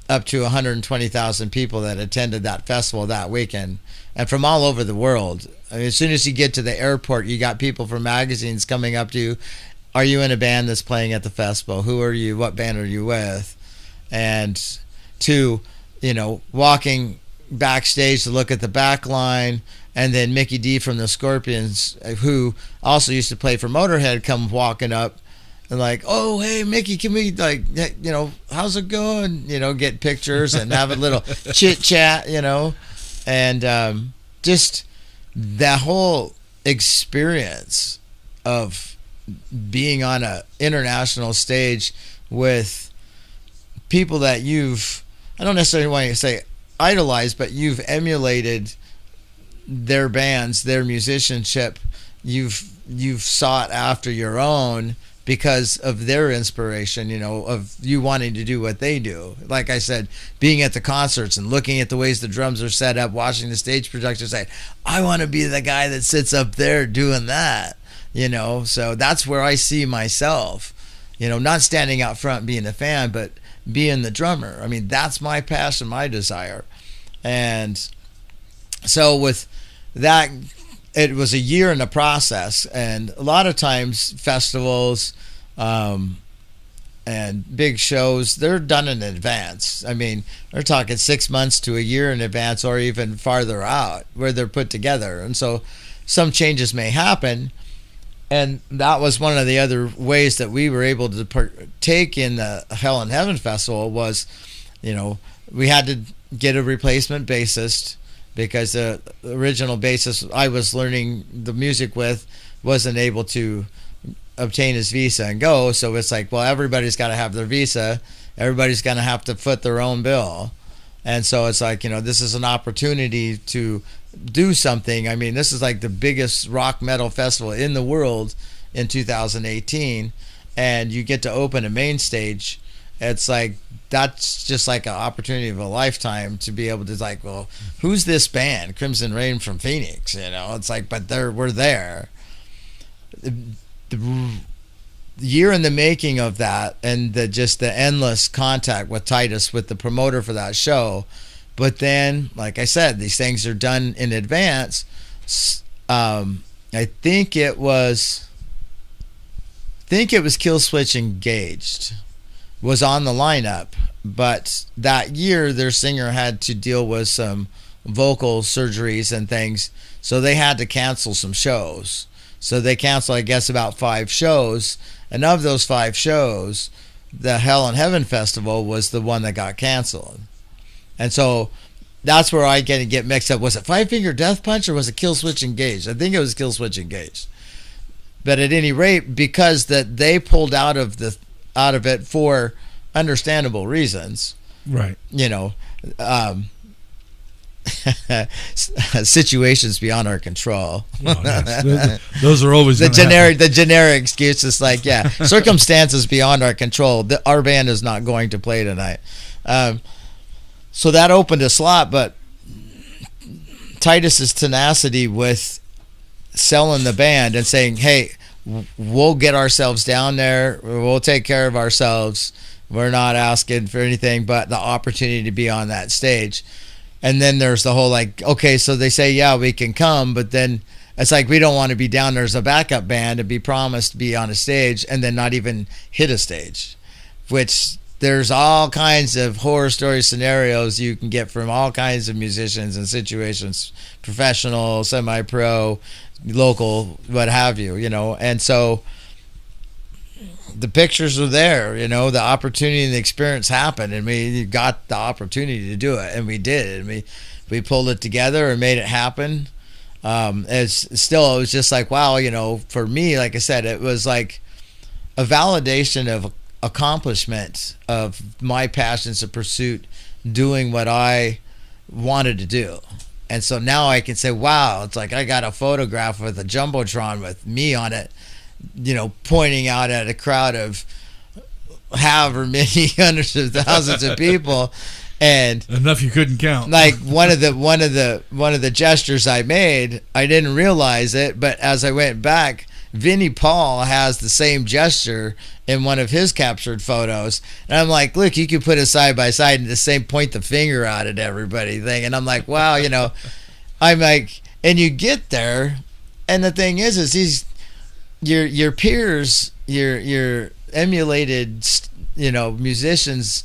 up to 120,000 people that attended that festival that weekend. And from all over the world. As soon as you get to the airport, you got people from magazines coming up to you. Are you in a band that's playing at the festival? Who are you? What band are you with? And to, walking backstage to look at the back line, and then Mickey D from the Scorpions, who also used to play for Motorhead, come walking up and like, oh, hey, Mickey, can we, how's it going? Get pictures and have a little chit chat, and just that whole experience of being on a international stage with people that I don't necessarily want to say idolized, but you've emulated their bands, their musicianship. You've sought after your own because of their inspiration, of you wanting to do what they do. Like I said, being at the concerts and looking at the ways the drums are set up, watching the stage production, say, I want to be the guy that sits up there doing that. So that's where I see myself, not standing out front being a fan, but being the drummer. That's my passion, my desire. And so with that, it was a year in the process. And a lot of times festivals and big shows, they're done in advance. They're talking 6 months to a year in advance, or even farther out, where they're put together. And so some changes may happen. And that was one of the other ways that we were able to partake in the Hell and Heaven Festival was, we had to get a replacement bassist, because the original bassist I was learning the music with wasn't able to obtain his visa and go. So it's like, well, everybody's got to have their visa. Everybody's going to have to foot their own bill. And so it's like, this is an opportunity to do something. This is like the biggest rock metal festival in the world in 2018, and you get to open a main stage. It's like, that's just like an opportunity of a lifetime to be able to, like, well, who's this band? Crimson Rain from Phoenix, it's like, but we're there. The year in the making of that, and the endless contact with Titus, with the promoter for that show. But then, like I said, these things are done in advance. I think it was Killswitch Engaged was on the lineup, but that year their singer had to deal with some vocal surgeries and things, so they had to cancel some shows. So they canceled, I guess, about 5 shows, and of those 5 shows, the Hell and Heaven Festival was the one that got canceled. And so that's where I get mixed up. Was it Five Finger Death Punch, or was it Killswitch Engaged? I think it was Killswitch Engaged. But at any rate, because that they pulled out of it for understandable reasons, right? Situations beyond our control. Oh, yes. Those are always the generic excuse is like, yeah, circumstances beyond our control. Our band is not going to play tonight. So that opened a slot, but Titus's tenacity with selling the band and saying, hey, we'll get ourselves down there, we'll take care of ourselves, we're not asking for anything but the opportunity to be on that stage. And then there's the whole, like, okay, so they say, yeah, we can come, but then it's like, we don't want to be down there as a backup band and be promised to be on a stage and then not even hit a stage, which there's all kinds of horror story scenarios you can get from all kinds of musicians and situations, professional, semi-pro, local, what have you, And so the pictures are there, the opportunity and the experience happened, and we got the opportunity to do it, and we did, and we pulled it together and made it happen. It was just like, wow, for me, like I said, it was like a validation accomplishment of my passions of pursuit, doing what I wanted to do. And so now I can say, wow, it's like I got a photograph with a Jumbotron with me on it, pointing out at a crowd of however many hundreds of thousands of people. And enough you couldn't count. Like one of the gestures I made, I didn't realize it, but as I went back, Vinnie Paul has the same gesture in one of his captured photos, and I'm like, look, you could put it side by side and the same point the finger out at everybody thing, and I'm like, wow, I'm like, and you get there, and the thing is these your peers, your emulated, musicians,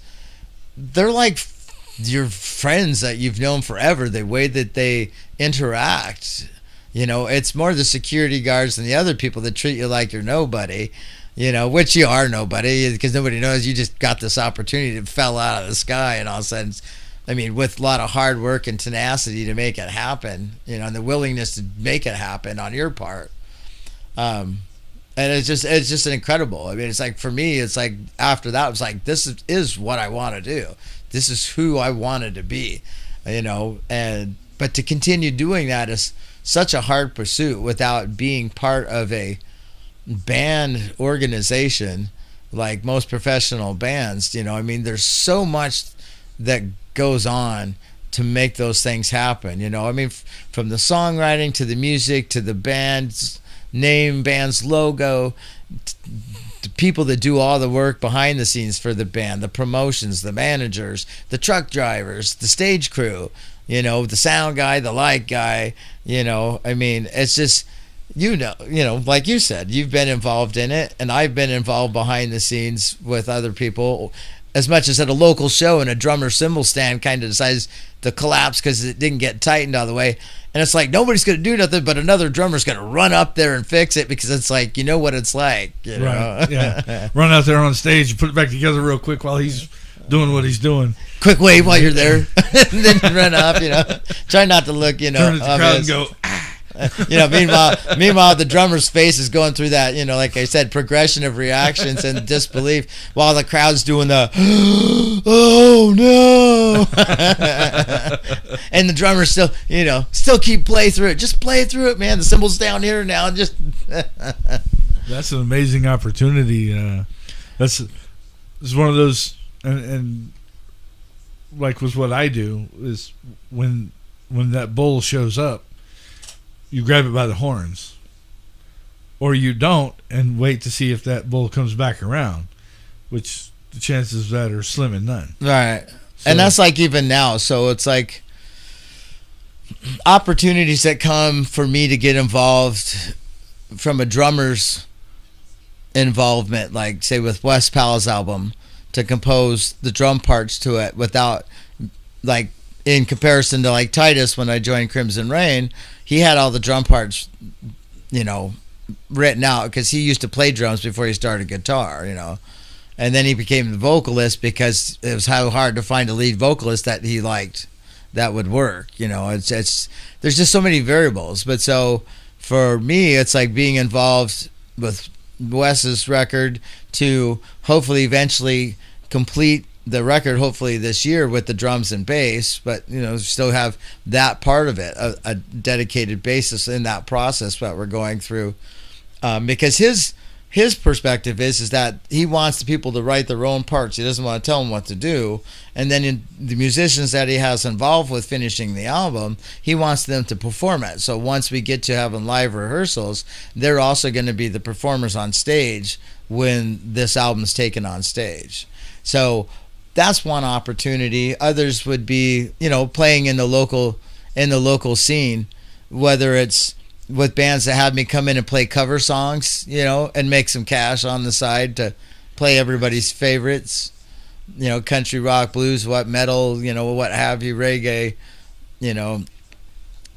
they're like your friends that you've known forever. The way that they interact, it's more the security guards than the other people that treat you like you're nobody, which you are nobody, because nobody knows you just got this opportunity that fell out of the sky, and all of a sudden, with a lot of hard work and tenacity to make it happen, and the willingness to make it happen on your part. And it's just incredible. It's like, for me, it's like after that, it was like, this is what I want to do. This is who I wanted to be, but to continue doing that is such a hard pursuit without being part of a band organization like most professional bands. There's so much that goes on to make those things happen. From the songwriting to the music to the band's name, band's logo, the people that do all the work behind the scenes for the band, the promotions, the managers, the truck drivers, the stage crew, the sound guy, the light guy, it's just, like you said, you've been involved in it, and I've been involved behind the scenes with other people, as much as at a local show and a drummer cymbal stand kind of decides to collapse because it didn't get tightened all the way. And it's like, nobody's going to do nothing, but another drummer's going to run up there and fix it, because it's like, what it's like. Right, yeah. Run out there on stage and put it back together real quick while he's doing what he's doing. Quick wave while you're there. And then run up, Try not to look, turn to the crowd and go, meanwhile, the drummer's face is going through that, like I said, progression of reactions and disbelief, while the crowd's doing the, oh no, and the drummer still keep play through it. Just play through it, man. The cymbal's down here now. Just that's an amazing opportunity. It's one of those, and like with what I do is when that bull shows up, you grab it by the horns, or you don't and wait to see if that bull comes back around, which the chances of that are slim and none. Right. So, and that's like even now. So it's like opportunities that come for me to get involved from a drummer's involvement, like say with Wes Powell's album, to compose the drum parts to it without, like, in comparison to like Titus, when I joined Crimson Rain, he had all the drum parts, written out, because he used to play drums before he started guitar, and then he became the vocalist because it was how hard to find a lead vocalist that he liked that would work. It's there's just so many variables. But so for me, it's like being involved with Wes's record to hopefully eventually complete the record, hopefully this year, with the drums and bass, but still have that part of it, a dedicated basis in that process that we're going through, because his perspective is that he wants the people to write their own parts. He doesn't want to tell them what to do. And then in the musicians that he has involved with finishing the album, he wants them to perform it. So once we get to having live rehearsals, they're also going to be the performers on stage when this album's taken on stage. So that's one opportunity. Others would be, playing in the local scene, whether it's with bands that have me come in and play cover songs, and make some cash on the side to play everybody's favorites, country, rock, blues, metal, what have you, reggae,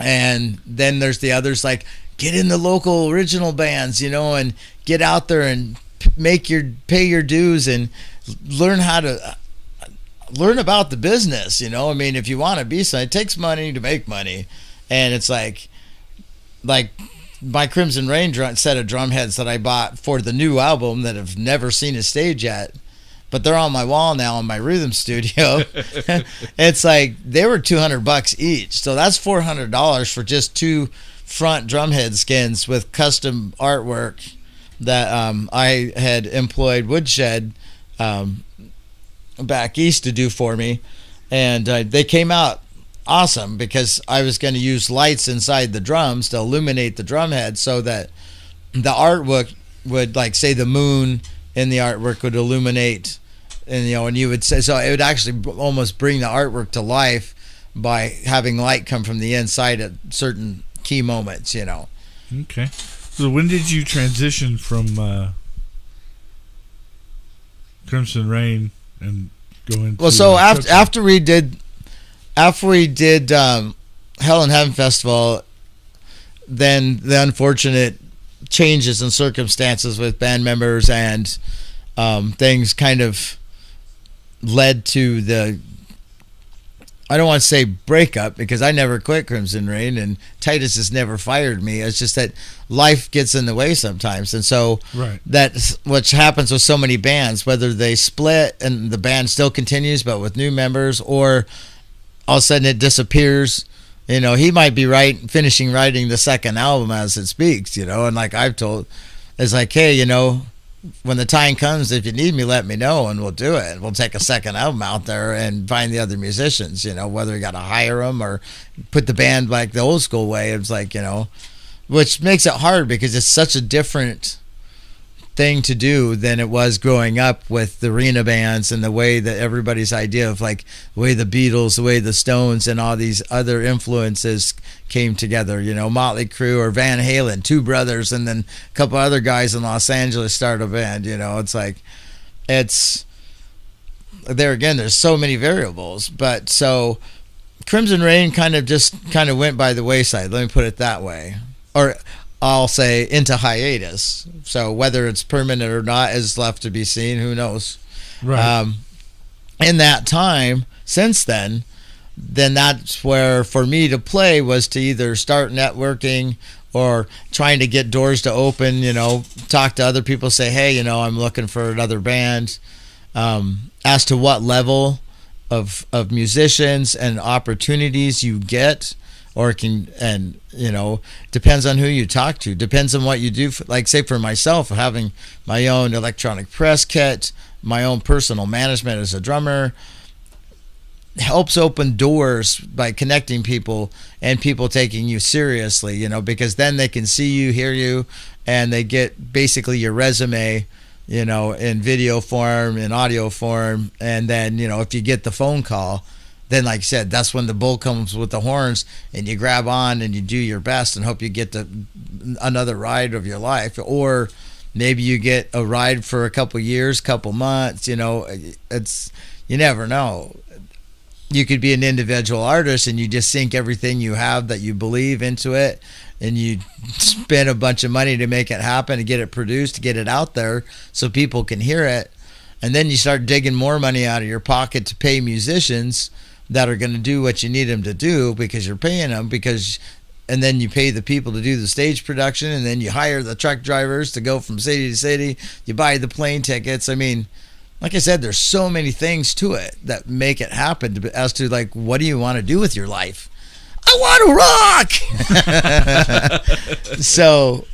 and then there's the others, like, get in the local original bands, and get out there and pay your dues and learn about the business. If you want to be something, it takes money to make money. And it's like my Crimson Rain set of drum heads that I bought for the new album that have never seen a stage yet. but they're on my wall now in my rhythm studio. It's like they were $200 each, so that's $400 for just 2 front drumhead skins with custom artwork that I had employed Woodshed back east to do for me, and they came out awesome because I was going to use lights inside the drums to illuminate the drum head so that the artwork would, like, say the moon in the artwork would illuminate, and and you would say, so it would actually almost bring the artwork to life by having light come from the inside at certain key moments. Okay. So when did you transition from Crimson Rain and go into? Well, so after we did Hell in Heaven Festival, then the unfortunate changes in circumstances with band members and things kind of led to the, I don't want to say breakup, because I never quit Crimson Rain and Titus has never fired me. It's just that life gets in the way sometimes. And so that's what happens with so many bands, whether they split and the band still continues but with new members, or all of a sudden it disappears. He might be finishing writing the second album as it speaks, and like I've told, it's like, hey, when the time comes, if you need me, let me know and we'll do it. We'll take a second album out there and find the other musicians, whether you got to hire them or put the band like the old school way. It's like, which makes it hard because it's such a different thing to do than it was growing up with the arena bands and the way that everybody's idea of, like, the way the Beatles, the way the Stones and all these other influences came together. Motley Crue or Van Halen, 2 brothers, and then a couple other guys in Los Angeles started a band. It's like, it's there again, there's so many variables. But so Crimson Rain kind of went by the wayside, let me put it that way, or I'll say into hiatus. So whether it's permanent or not is left to be seen. Who knows? Right. In that time, since then that's where for me to play was to either start networking or trying to get doors to open, talk to other people, say, hey, I'm looking for another band. As to what level of musicians and opportunities you get, or depends on who you talk to, depends on what you do. Like, say for myself, having my own electronic press kit, my own personal management as a drummer, helps open doors by connecting people and people taking you seriously, because then they can see you, hear you, and they get basically your resume, in video form, in audio form. And then, if you get the phone call, then, like I said, that's when the bull comes with the horns, and you grab on and you do your best and hope you get another ride of your life. Or maybe you get a ride for a couple years, couple months. It's, you never know. You could be an individual artist and you just sink everything you have that you believe into it, and you spend a bunch of money to make it happen, to get it produced, to get it out there so people can hear it. And then you start digging more money out of your pocket to pay musicians that are going to do what you need them to do because you're paying them, and then you pay the people to do the stage production, and then you hire the truck drivers to go from city to city. You buy the plane tickets. I mean, like I said, there's so many things to it that make it happen as to, like, what do you want to do with your life? I want to rock! So,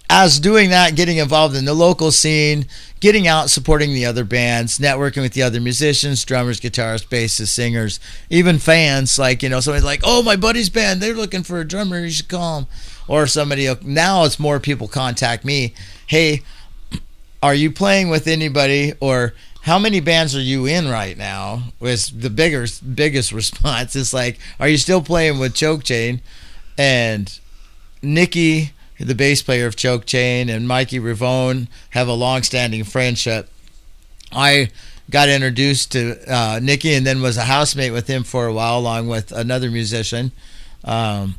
as doing that, getting involved in the local scene, getting out, supporting the other bands, networking with the other musicians, drummers, guitarists, bassists, singers, even fans, like, somebody's like, oh, my buddy's band, they're looking for a drummer, you should call them. Or somebody, now it's more people contact me, hey, are you playing with anybody, or how many bands are you in right now? Was the biggest response. Is like, are you still playing with Choke Chain? And Nikki, the bass player of Choke Chain, and Mikey Ravone have a long-standing friendship. I got introduced to Nikki and then was a housemate with him for a while, along with another musician. And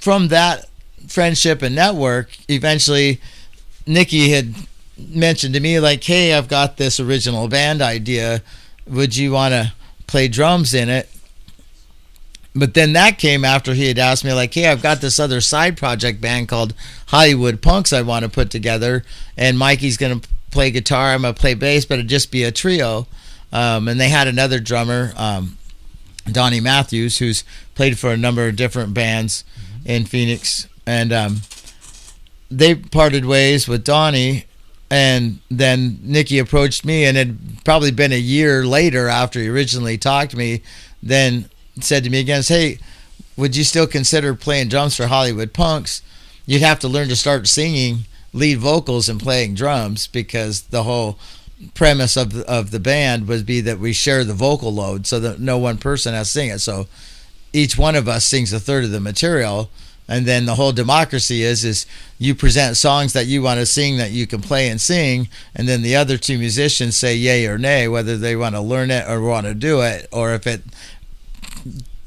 from that friendship and network, eventually Nikki had mentioned to me, like, hey, I've got this original band idea. Would you want to play drums in it? But then that came after he had asked me, like, hey, I've got this other side project band called Hollywood Punks I want to put together, and Mikey's going to play guitar, I'm going to play bass, but it'd just be a trio. And they had another drummer, Donnie Matthews, who's played for a number of different bands in Phoenix. And they parted ways with Donnie, and then Nicky approached me, and it had probably been a year later after he originally talked to me, then said to me again, hey, would you still consider playing drums for Hollywood Punks? You'd have to learn to start singing lead vocals and playing drums, because the whole premise of the band would be that we share the vocal load so that no one person has to sing it. So each one of us sings a third of the material, and then the whole democracy is you present songs that you want to sing that you can play and sing, and then the other two musicians say yay or nay whether they want to learn it or want to do it, or if it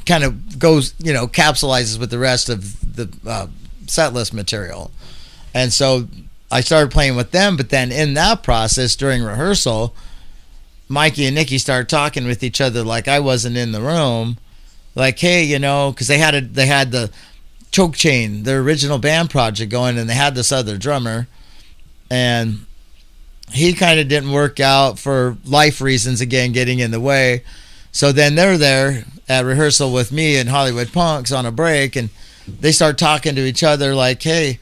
kind of goes, capsulizes with the rest of the set list material. And so I started playing with them, but then in that process, during rehearsal, Mikey and Nicky started talking with each other like I wasn't in the room, like, hey, because they had the Choke Chain, their original band project going, and they had this other drummer, and he kind of didn't work out for life reasons, again, getting in the way. So then they're there at rehearsal with me and Hollywood Punks on a break, and they start talking to each other like, hey,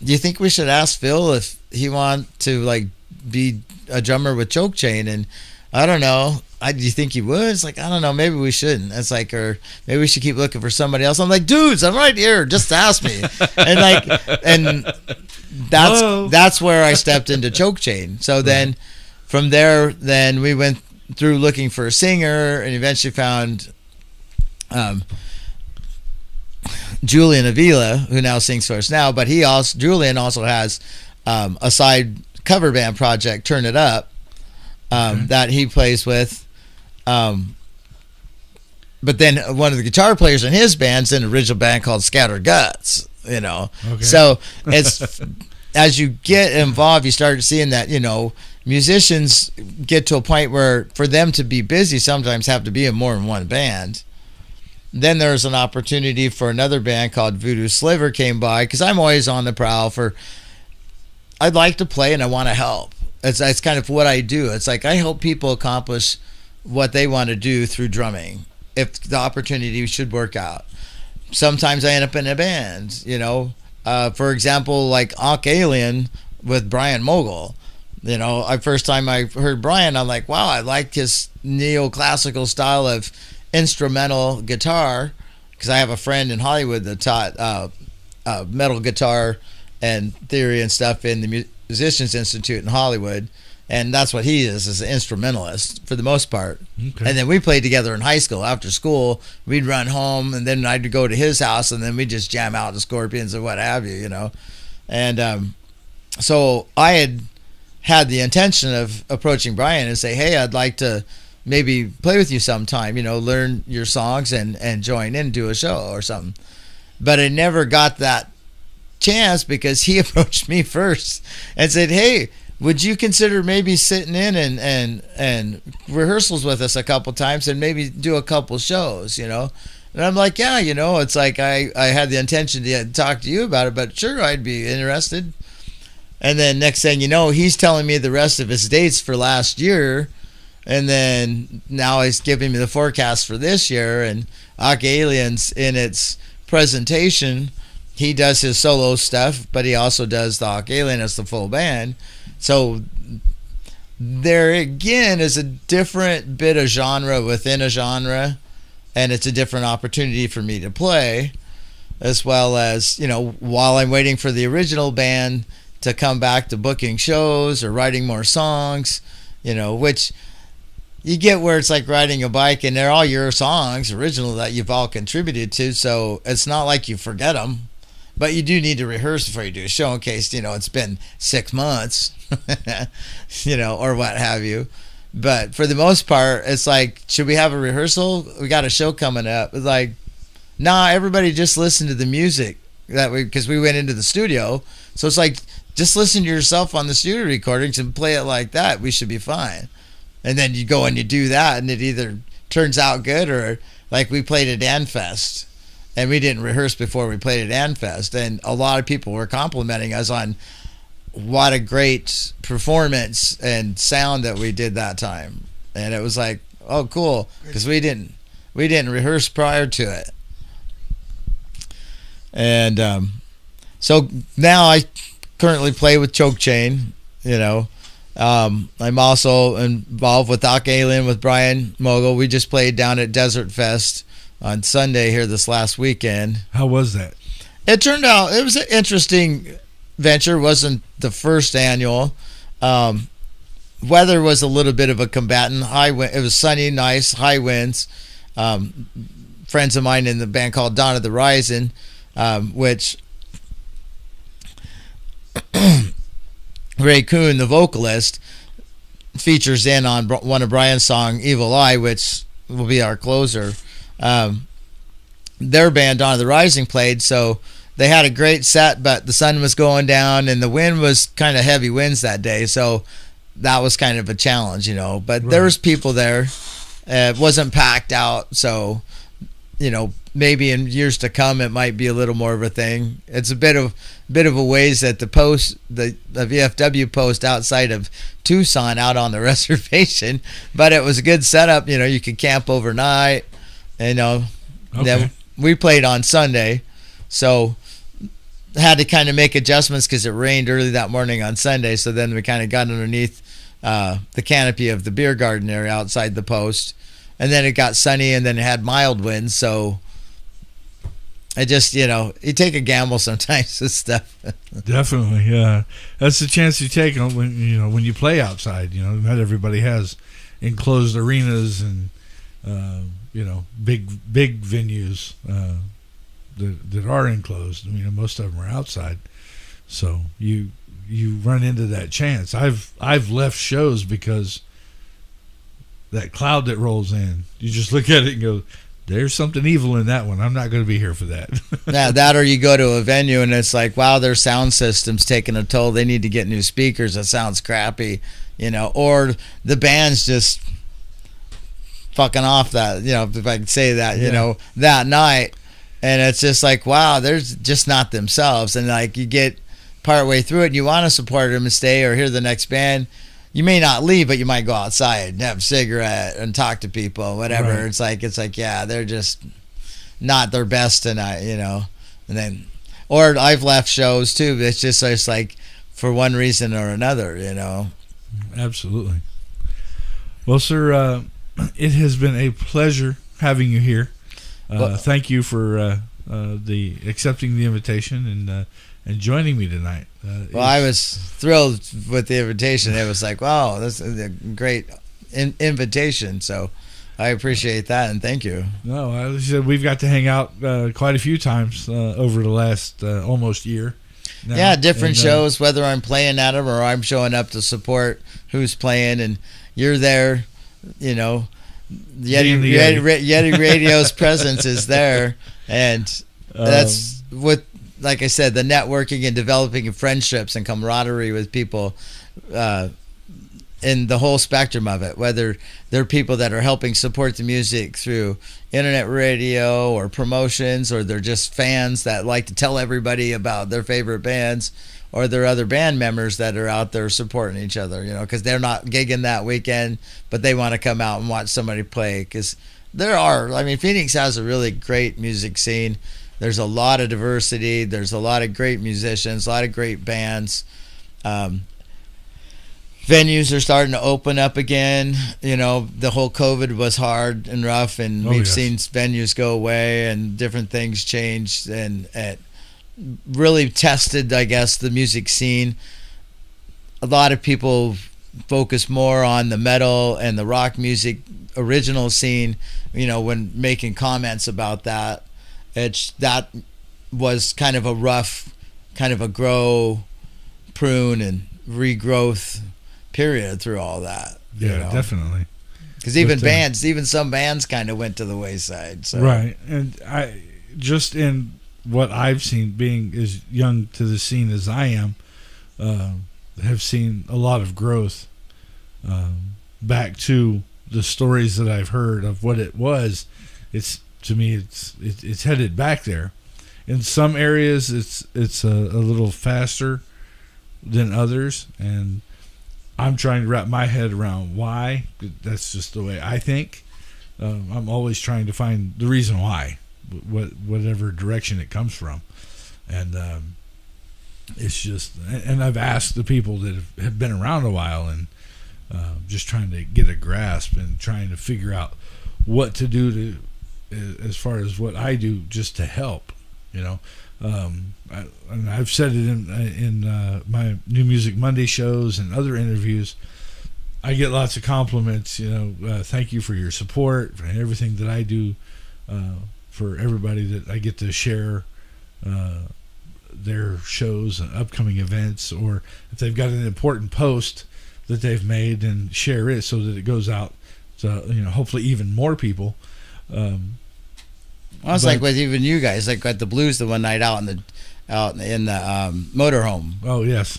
do you think we should ask Phil if he want to like be a drummer with Choke Chain? And I don't know. Do you think he would? It's like, I don't know. Maybe we shouldn't. It's like, or maybe we should keep looking for somebody else. I'm like, dudes, I'm right here. Just ask me. and that's where I stepped into Choke Chain. So then from there, then we went through looking for a singer, and eventually found Julian Avila, who now sings for us now, but Julian also has a side cover band project, Turn It Up, that he plays with. But then one of the guitar players in his band's in an original band called Scattered Guts, Okay. So it's as you get involved, you start seeing that, musicians get to a point where for them to be busy sometimes have to be in more than one band. Then there's an opportunity for another band called Voodoo Sliver came by, because I'm always on the prowl for, I'd like to play and I want to help. It's kind of what I do. It's like I help people accomplish what they want to do through drumming, if the opportunity should work out. Sometimes I end up in a band, for example, like Auk Alien with Brian Mogul. First time I heard Brian, I'm like, wow, I like his neoclassical style of instrumental guitar, because I have a friend in Hollywood that taught metal guitar and theory and stuff in the Musicians Institute in Hollywood, and that's what he is an instrumentalist for the most part. Okay. And then we played together in high school. After school, we'd run home, and then I'd go to his house, and then we'd just jam out the Scorpions or what have you, And so I had the intention of approaching Brian and say, hey, I'd like to maybe play with you sometime, learn your songs and join in, do a show or something. But I never got that chance, because he approached me first and said, hey, would you consider maybe sitting in and rehearsals with us a couple times and maybe do a couple shows, And I'm like, yeah, it's like I had the intention to talk to you about it, but sure, I'd be interested. And then next thing you know, he's telling me the rest of his dates for last year. And then now he's giving me the forecast for this year. And Auk Aliens, in its presentation, he does his solo stuff, but he also does the Auk Alien as the full band. So there again is a different bit of genre within a genre, and it's a different opportunity for me to play, as well as, while I'm waiting for the original band to come back to booking shows or writing more songs, which you get where it's like riding a bike, and they're all your songs, original, that you've all contributed to, so it's not like you forget them. But you do need to rehearse before you do a show in case, it's been 6 months, or what have you. But for the most part, it's like, should we have a rehearsal? We got a show coming up. It's like, nah, everybody just listen to the music because we went into the studio. So it's like, just listen to yourself on the studio recordings and play it like that. We should be fine. And then you go and you do that, and it either turns out good or like we played at Anfest, and we didn't rehearse before we played at Anfest, and a lot of people were complimenting us on what a great performance and sound that we did that time. And it was like, oh, cool, because we didn't rehearse prior to it. And so now I currently play with Choke Chain, I'm also involved with Doc Alien with Brian Mogul. We just played down at Desert Fest on Sunday here this last weekend. How was that? It turned out it was an interesting venture. It wasn't the first annual. Weather was a little bit of a combatant. It was sunny, nice, high winds. Friends of mine in the band called Dawn of the Rising, which Ray Kuhn, the vocalist, features in on one of Brian's songs, Evil Eye, which will be our closer. Their band, Dawn of the Rising, played, so they had a great set, but the sun was going down, and the wind was kind of heavy winds that day, so that was kind of a challenge, But Right. there was people there. It wasn't packed out, so, maybe in years to come it might be a little more of a thing. It's a bit of a ways at the VFW post outside of Tucson out on the reservation, but it was a good setup. You could camp overnight. Okay. Then we played on Sunday, so had to kind of make adjustments because it rained early that morning on Sunday. So then we kind of got underneath the canopy of the beer garden area outside the post, and then it got sunny, and then it had mild winds. So I just, you take a gamble sometimes with stuff. Definitely, yeah. That's the chance you take when you play outside. Not everybody has enclosed arenas and big venues that are enclosed. Most of them are outside, so you run into that chance. I've left shows because that cloud that rolls in, you just look at it and go, there's something evil in that one. I'm not going to be here for that. Yeah, that, or you go to a venue and it's like, wow, their sound system's taking a toll. They need to get new speakers. That sounds crappy, or the band's just fucking off that, if I can say that, that night. And it's just like, wow, they're just not themselves. And like you get partway through it and you want to support them and stay or hear the next band. You may not leave, but you might go outside and have a cigarette and talk to people, whatever. Right. It's like, yeah, they're just not their best tonight, And then, or I've left shows too. But it's like for one reason or another, Absolutely. Well, sir, it has been a pleasure having you here. Thank you for the accepting the invitation and joining me tonight. Well, I was thrilled with the invitation. It was like, wow, this is a great invitation. So I appreciate that, and thank you. No, we've got to hang out quite a few times over the last almost year. Now. Yeah, different shows, whether I'm playing at them or I'm showing up to support who's playing, and you're there, Yeti Radio's presence is there, and that's what, like I said, the networking and developing friendships and camaraderie with people in the whole spectrum of it, whether they're people that are helping support the music through internet radio or promotions, or they're just fans that like to tell everybody about their favorite bands, or there are other band members that are out there supporting each other, because they're not gigging that weekend, but they want to come out and watch somebody play. Because Phoenix has a really great music scene. There's a lot of diversity. There's a lot of great musicians, a lot of great bands. Venues are starting to open up again. The whole COVID was hard and rough, and we've seen venues go away and different things changed, and really tested, I guess, the music scene. A lot of people focus more on the metal and the rock music original scene, when making comments about that. That was kind of a rough, kind of a grow, prune, and regrowth period through all that. Yeah, definitely. Because even some bands kind of went to the wayside. So. Right. And I just in what I've seen, being as young to the scene as I am, have seen a lot of growth back to the stories that I've heard of what it was it's to me it's headed back there. In some areas, it's a little faster than others, and I'm trying to wrap my head around why. That's just the way I think. I'm always trying to find the reason why, whatever direction it comes from, and it's just. And I've asked the people that have been around a while, and just trying to get a grasp and trying to figure out what to do to, as far as what I do, just to help. And I've said it in my New Music Monday shows and other interviews. I get lots of compliments. Thank you for your support and everything that I do for everybody that I get to share their shows and upcoming events, or if they've got an important post that they've made, and share it so that it goes out to hopefully even more people. Well, it's like with even you guys, like at the Blues the one night out in the motorhome. Oh yes,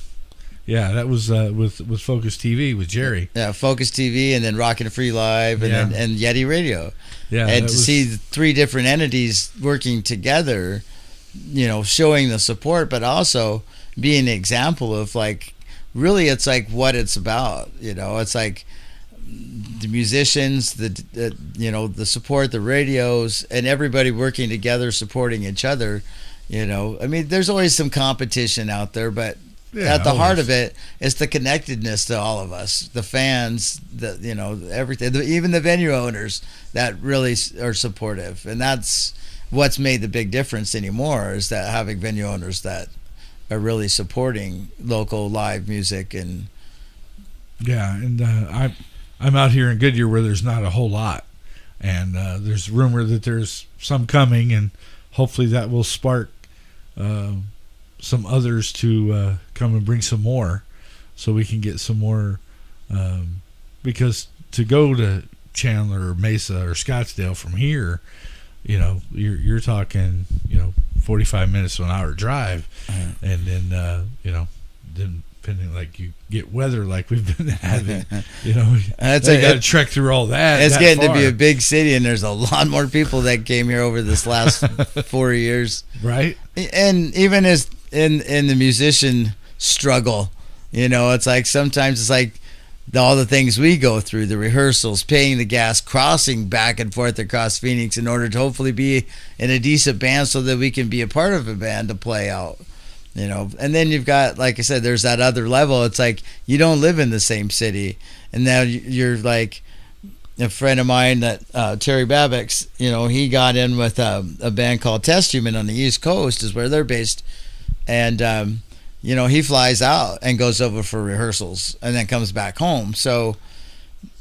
yeah, that was with Focus TV with Jerry. Yeah, Focus TV, and then Rockin' Free Live, and and Yeti Radio. Yeah, and to see the three different entities working together, showing the support, but also being an example of like really, it's like what it's about. It's like the musicians, the support, the radios, and everybody working together, supporting each other. I mean, there's always some competition out there, but at the heart of it is the connectedness to all of us, the fans, everything, even the venue owners that really are supportive, and that's what's made the big difference anymore, is that having venue owners that are really supporting local live music. And I'm out here in Goodyear where there's not a whole lot, and there's rumor that there's some coming, and hopefully that will spark some others to come and bring some more, so we can get some more. Because to go to Chandler or Mesa or Scottsdale from here, you're talking 45 minutes to an hour drive, and then then depending, like you get weather like we've been having, that's you got to trek through all that. It's that getting far. to be a big city, and there's a lot more people that came here over this last 4 years, right? And even as in the musician struggle, it's like sometimes it's like all the things we go through, the rehearsals, paying the gas, crossing back and forth across Phoenix in order to hopefully be in a decent band so that we can be a part of a band to play out. And then you've got, like I said, there's that other level. It's like you don't live in the same city, and now you're like a friend of mine that Terry Babbitt's, he got in with a band called Testament on the East Coast, is where they're based, and he flies out and goes over for rehearsals and then comes back home. So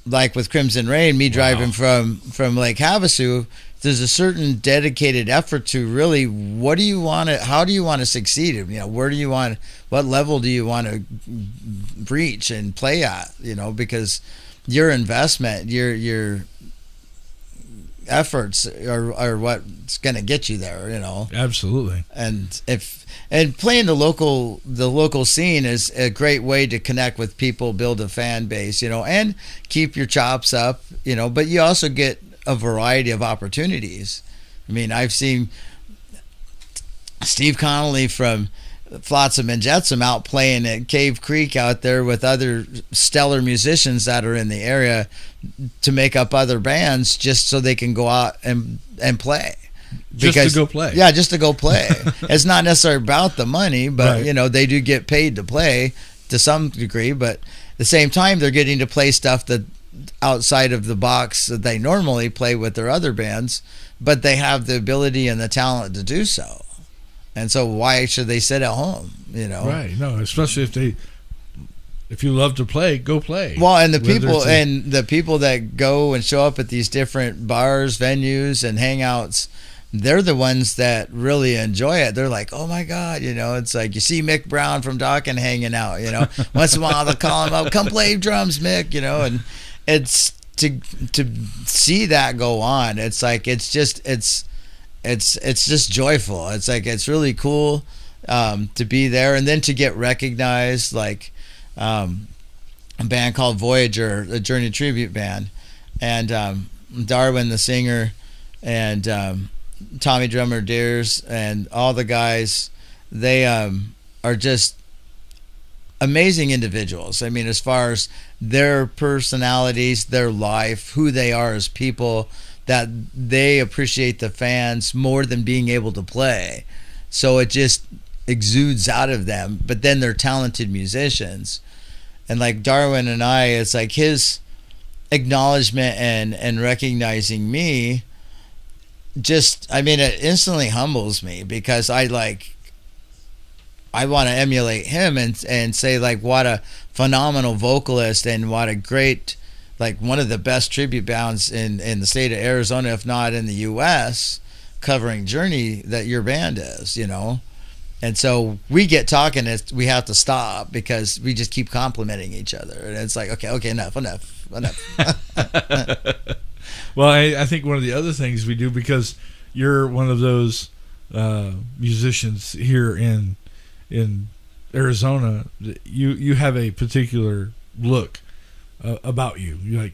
like with Crimson Rain, me driving from Lake Havasu, there's a certain dedicated effort to really, how do you want to succeed? Where do you want, what level do you want to reach and play at? Because your investment, your efforts are what's going to get you there. Absolutely. And playing the local scene is a great way to connect with people, build a fan base, and keep your chops up, but you also get a variety of opportunities. I mean, I've seen Steve Connolly from Flotsam and Jetsam out playing at Cave Creek out there with other stellar musicians that are in the area to make up other bands just so they can go out and play. Just to go play. Yeah, just to go play. It's not necessarily about the money, but right. They do get paid to play to some degree, but at the same time they're getting to play stuff that outside of the box that they normally play with their other bands, but they have the ability and the talent to do so. And so why should they sit at home, Right. No, especially if you love to play, go play. Well, and the people that go and show up at these different bars, venues, and hangouts, they're the ones that really enjoy it. They're like, oh my God, it's like you see Mick Brown from Dawkins hanging out, once in a while they'll call him up, come play drums, Mick, and it's to see that go on. It's like, it's just joyful. It's like, it's really cool to be there, and then to get recognized, like a band called Voyager, a Journey tribute band, and Darwin, the singer, and Tommy Drummer Deers and all the guys, they are just amazing individuals. I mean, as far as their personalities, their life, who they are as people, that they appreciate the fans more than being able to play. So it just exudes out of them. But then they're talented musicians. And like Darwin and I, it's like his acknowledgement and recognizing me, just, I mean, it instantly humbles me, because I want to emulate him and say, like, what a phenomenal vocalist and what a great, like, one of the best tribute bands in the state of Arizona, if not in the U.S., covering Journey, that your band is, you know. And so we get talking, we have to stop because we just keep complimenting each other. And it's like, okay, enough. Well, I think one of the other things we do, because you're one of those musicians here in Arizona, you have a particular look about you.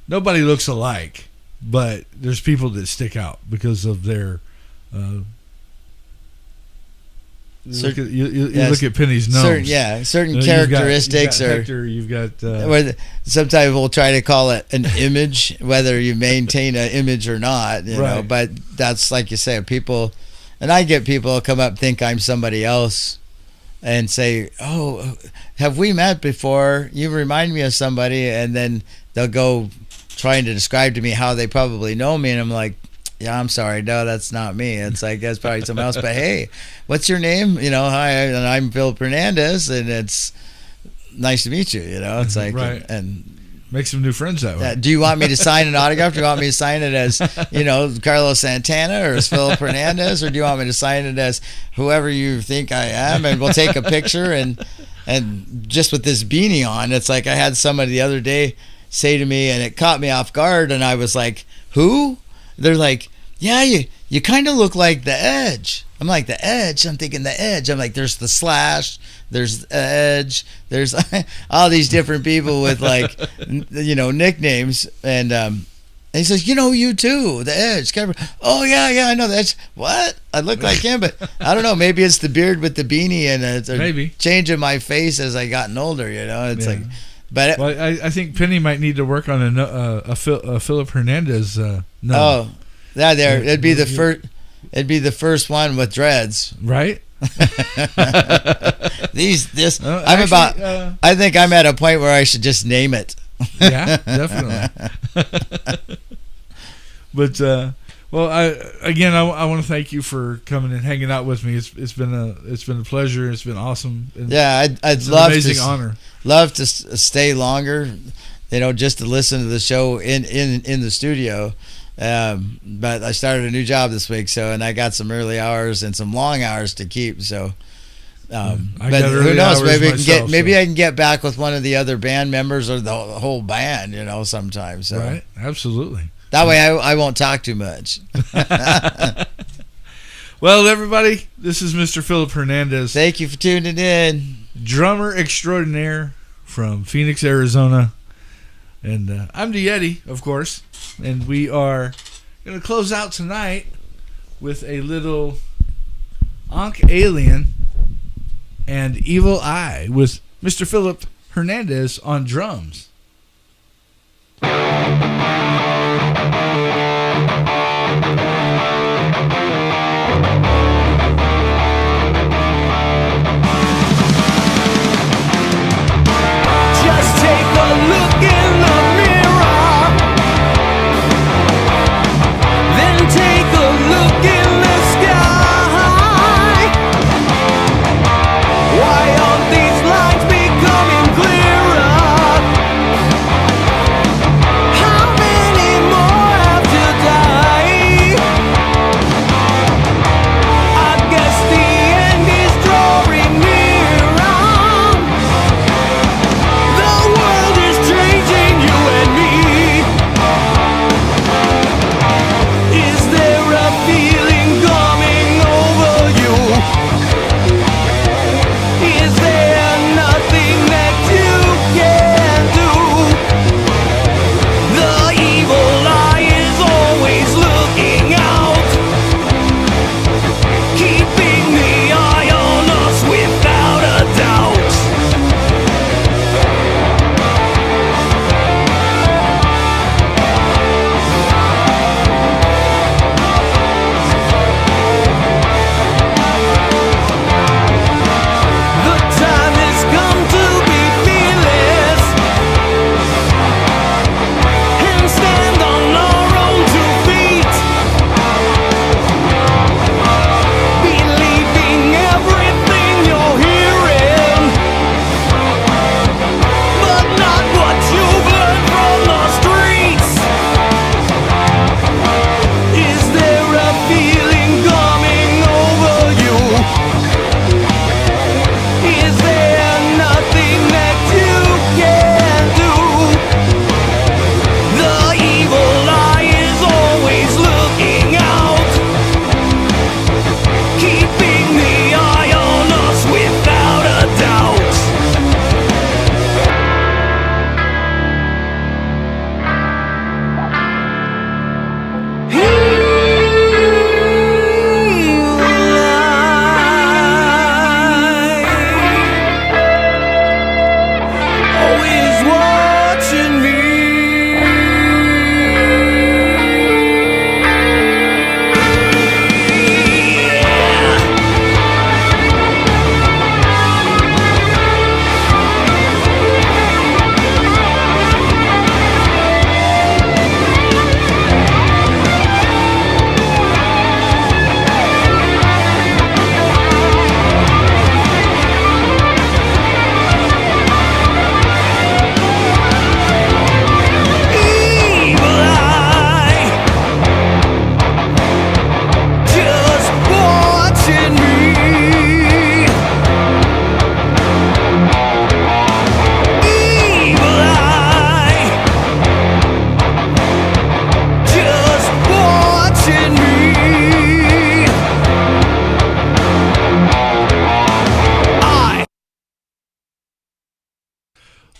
Nobody looks alike, but there's people that stick out because of their. Look at Penny's nose. Certain characteristics, you've got sometimes we'll try to call it an image, whether you maintain an image or not, you know. But that's, like you say, people, and I get people come up, think I'm somebody else, and say, "Oh, have we met before? You remind me of somebody," and then they'll go trying to describe to me how they probably know me, and I'm like, yeah, I'm sorry. No, that's not me. It's like, that's probably someone else. But hey, what's your name? You know, hi, and I'm Philip Hernandez, and it's nice to meet you. You know, it's like, and make some new friends that way. Do you want me to sign an autograph? Do you want me to sign it as, you know, Carlos Santana or as Philip Hernandez, or do you want me to sign it as whoever you think I am? And we'll take a picture. And just with this beanie on, it's like I had somebody the other day say to me, and it caught me off guard, and I was like, who? They're like, yeah, you kind of look like the Edge. I'm like, the Edge? I'm thinking the Edge. I'm like, there's the Slash, there's the Edge, there's all these different people with, like, you know, nicknames. And he says, you know, you too, the Edge. Oh, yeah, I know the Edge. What? I look like him, but I don't know. Maybe it's the beard with the beanie, and it's a change in my face as I gotten older, you know. It's like... But I think Penny might need to work on a Philip Hernandez. Oh, yeah, there it'd be the first. It'd be the first one with dreads, right? I think I'm at a point where I should just name it. Yeah, definitely. But well, I want to thank you for coming and hanging out with me. It's been a pleasure. It's been awesome. Yeah, I'd love an amazing honor. Love to stay longer, you know, just to listen to the show in the studio. But I started a new job this week, and I got some early hours and some long hours to keep. So, but who knows? Maybe I can get back with one of the other band members or the whole band, you know, sometimes. So. Right, absolutely. That way I won't talk too much. Well, everybody, this is Mr. Philip Hernandez. Thank you for tuning in. Drummer extraordinaire from Phoenix, Arizona. And I'm the Yeti, of course. And we are going to close out tonight with a little Ankh Alien and Evil Eye with Mr. Philip Hernandez on drums. How many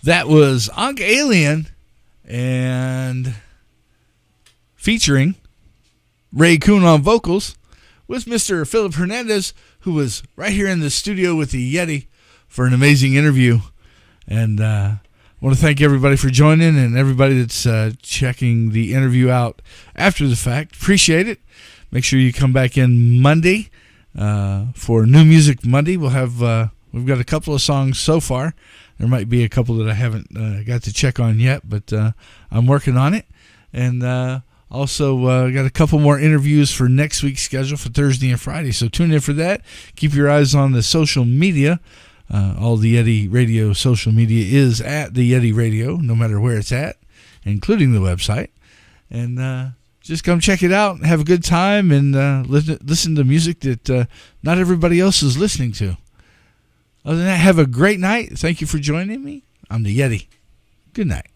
That was Ankh Alien and featuring Ray Kuhn on vocals with Mr. Philip Hernandez, who was right here in the studio with the Yeti for an amazing interview. And I want to thank everybody for joining and everybody that's checking the interview out after the fact. Appreciate it. Make sure you come back in Monday for New Music Monday. We'll have we've got a couple of songs so far. There might be a couple that I haven't got to check on yet, but I'm working on it. And also got a couple more interviews for next week's schedule for Thursday and Friday. So tune in for that. Keep your eyes on the social media. All the Yeti Radio social media is at the Yeti Radio, no matter where it's at, including the website. And just come check it out, have a good time, and listen to music that not everybody else is listening to. Other than that, have a great night. Thank you for joining me. I'm the Yeti. Good night.